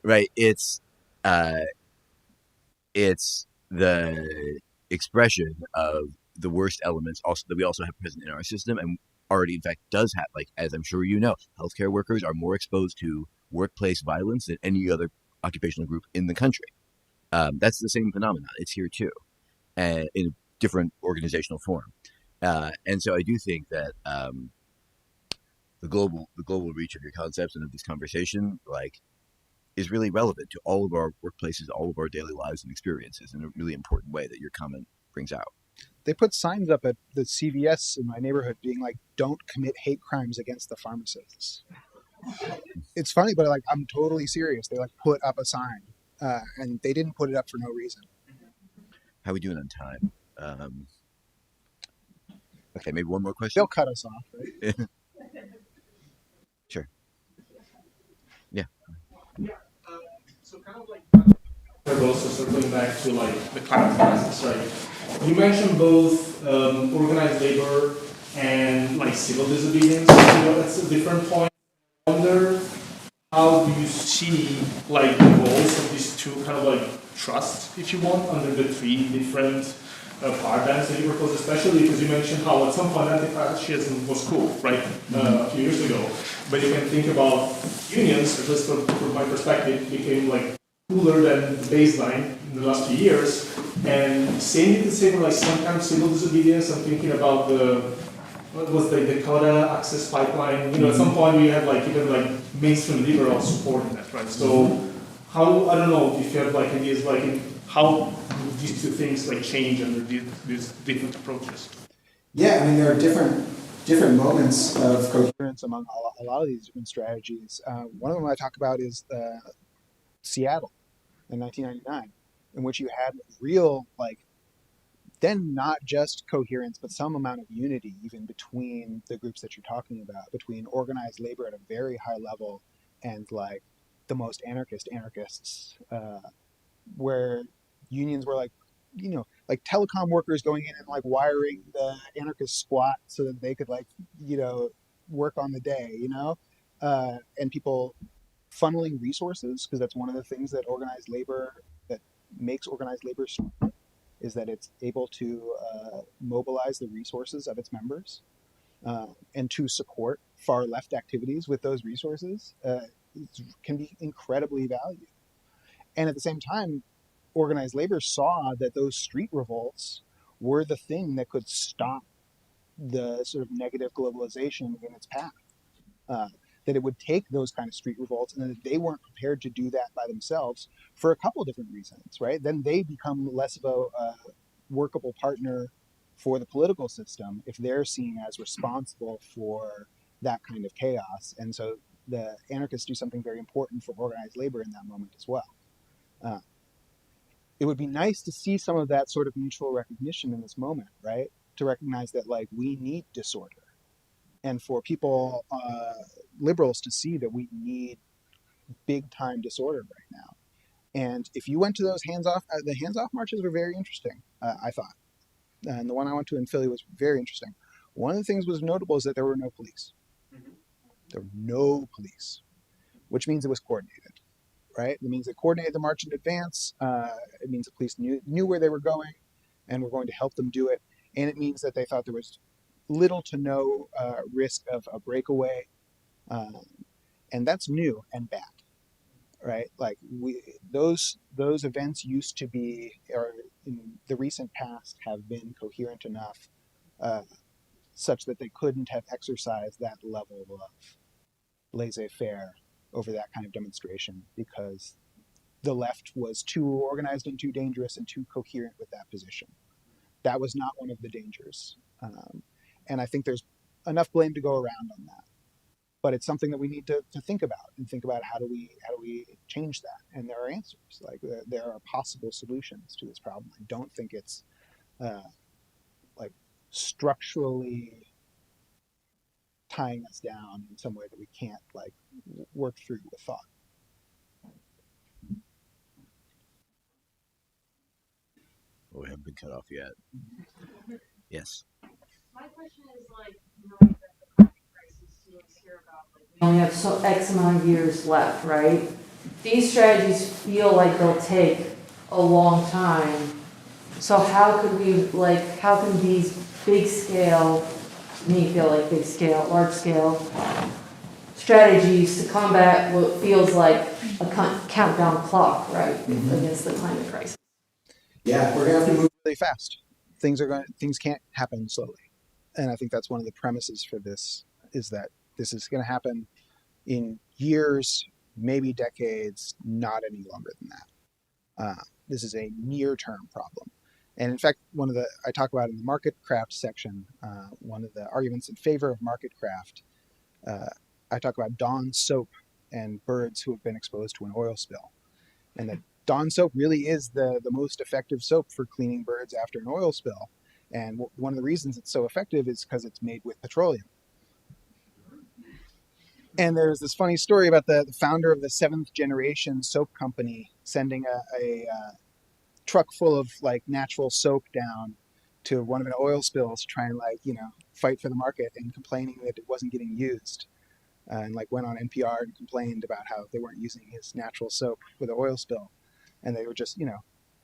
right? It's the expression of the worst elements also that we also have present in our system, and already, in fact, does have, like, as I'm sure you know, healthcare workers are more exposed to workplace violence than any other occupational group in the country. That's the same phenomenon. It's here too, in a different organizational form. And so I do think that the global reach of your concepts and of this conversation, like, is really relevant to all of our workplaces, all of our daily lives and experiences in a really important way that your comment brings out. They put signs up at the CVS in my neighborhood being like, don't commit hate crimes against the pharmacists. It's funny, but like, I'm totally serious. They like put up a sign and they didn't put it up for no reason. How are we doing on time? Okay, maybe one more question. They'll cut us off, right? Sure. Yeah. So kind of like also circling back to like the climate crisis, right? You mentioned both organized labor and like civil disobedience. That's a different point. I wonder how do you see like the roles of these two kind of like trusts, if you want, under the three different paradigms that you propose, especially because you mentioned how at some point anti-fascism was cool, right, a few years ago. But you can think about unions, at least from my perspective, became like cooler than the baseline in the last few years. And same you could say for like some kind of civil disobedience. I'm thinking about what was the Dakota Access Pipeline. You know, at some point we had like even like mainstream liberals supporting that, right? So how, I don't know if you have like ideas like how these two things like change under these different approaches. Yeah, I mean there are different moments of coherence among a lot of these different strategies. One of them I talk about is Seattle in 1999, in which you had real, like, then not just coherence, but some amount of unity even between the groups that you're talking about, between organized labor at a very high level and like the most anarchists, where unions were like, you know, like telecom workers going in and like wiring the anarchist squat so that they could like, you know, work on the day, you know, and people funneling resources, because that's one of the things that makes organized labor strong, is that it's able to mobilize the resources of its members and to support far left activities with those resources can be incredibly valued. And at the same time, organized labor saw that those street revolts were the thing that could stop the sort of negative globalization in its path. That it would take those kind of street revolts, and that they weren't prepared to do that by themselves for a couple different reasons, right? Then they become less of a workable partner for the political system if they're seen as responsible for that kind of chaos. And so the anarchists do something very important for organized labor in that moment as well. It would be nice to see some of that sort of mutual recognition in this moment, right? To recognize that, like, we need disorder, and for people, liberals, to see that we need big time disorder right now. And if you went to those hands-off, the hands-off marches were very interesting, I thought. And the one I went to in Philly was very interesting. One of the things was notable is that there were no police. There were no police, which means it was coordinated, right? It means they coordinated the march in advance. It means the police knew where they were going and were going to help them do it. And it means that they thought there was little to no risk of a breakaway. And that's new and bad, right? Like, those events used to be, or in the recent past have been coherent enough such that they couldn't have exercised that level of laissez-faire over that kind of demonstration, because the left was too organized and too dangerous and too coherent with that position. That was not one of the dangers. And I think there's enough blame to go around on that. But it's something that we need to think about, and think about how do we change that. And there are answers. Like, there are possible solutions to this problem. I don't think it's like structurally tying us down in some way that we can't, like, work through with thought. Oh, we haven't been cut off yet. Yes. My question is, like, knowing that the climate crisis, you always hear about, like, we only have so X amount of years left, right? These strategies feel like they'll take a long time. So how could we, like, how can these big scale, to me feel like big scale, large scale strategies to combat what feels like a countdown clock, right, against the climate crisis? Yeah, we're gonna have to move really fast. Things can't happen slowly. And I think that's one of the premises for this, is that this is going to happen in years, maybe decades, not any longer than that. This is a near-term problem. And in fact, I talk about in the market craft section, one of the arguments in favor of market craft, I talk about Dawn soap and birds who have been exposed to an oil spill. And that Dawn soap really is the most effective soap for cleaning birds after an oil spill. And one of the reasons it's so effective is because it's made with petroleum. And there's this funny story about the founder of the 7th generation soap company sending a truck full of, like, natural soap down to one of an oil spills to try and, like, fight for the market, and complaining that it wasn't getting used. And, like, went on NPR and complained about how they weren't using his natural soap for the oil spill. And they were just, we're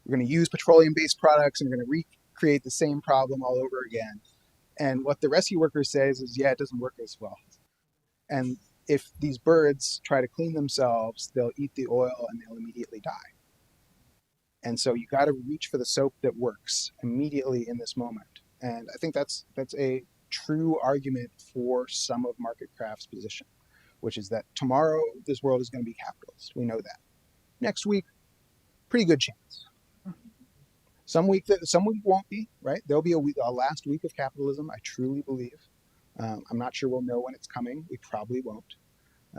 going to use petroleum-based products and we're going to recreate the same problem all over again. And what the rescue worker says is, yeah, it doesn't work as well. And if these birds try to clean themselves, they'll eat the oil and they'll immediately die. And so you got to reach for the soap that works immediately in this moment. And I think that's a true argument for some of Market Craft's position, which is that tomorrow this world is going to be capitalist. We know that. Next week, pretty good chance. Some week won't be, right? There'll be a last week of capitalism, I truly believe. I'm not sure we'll know when it's coming. We probably won't,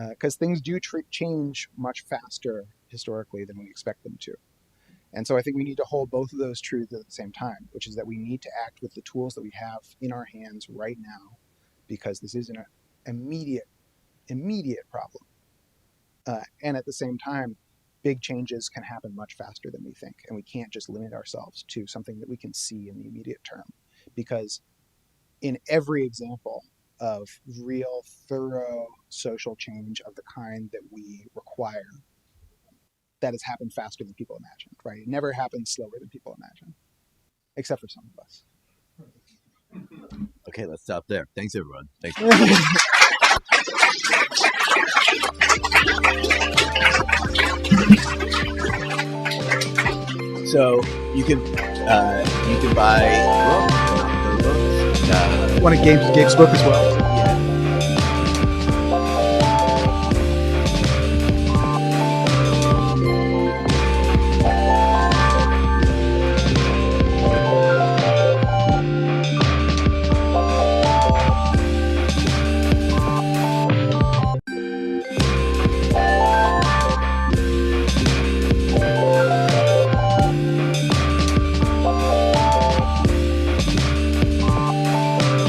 because things do change much faster historically than we expect them to. And so I think we need to hold both of those truths at the same time, which is that we need to act with the tools that we have in our hands right now, because this is an immediate problem. And at the same time, big changes can happen much faster than we think. And we can't just limit ourselves to something that we can see in the immediate term, because in every example of real, thorough social change of the kind that we require, that has happened faster than people imagined, right? It never happens slower than people imagine, except for some of us. Okay, let's stop there. Thanks, everyone. Thanks. So you can buy books. Want a Games Gigs book as well?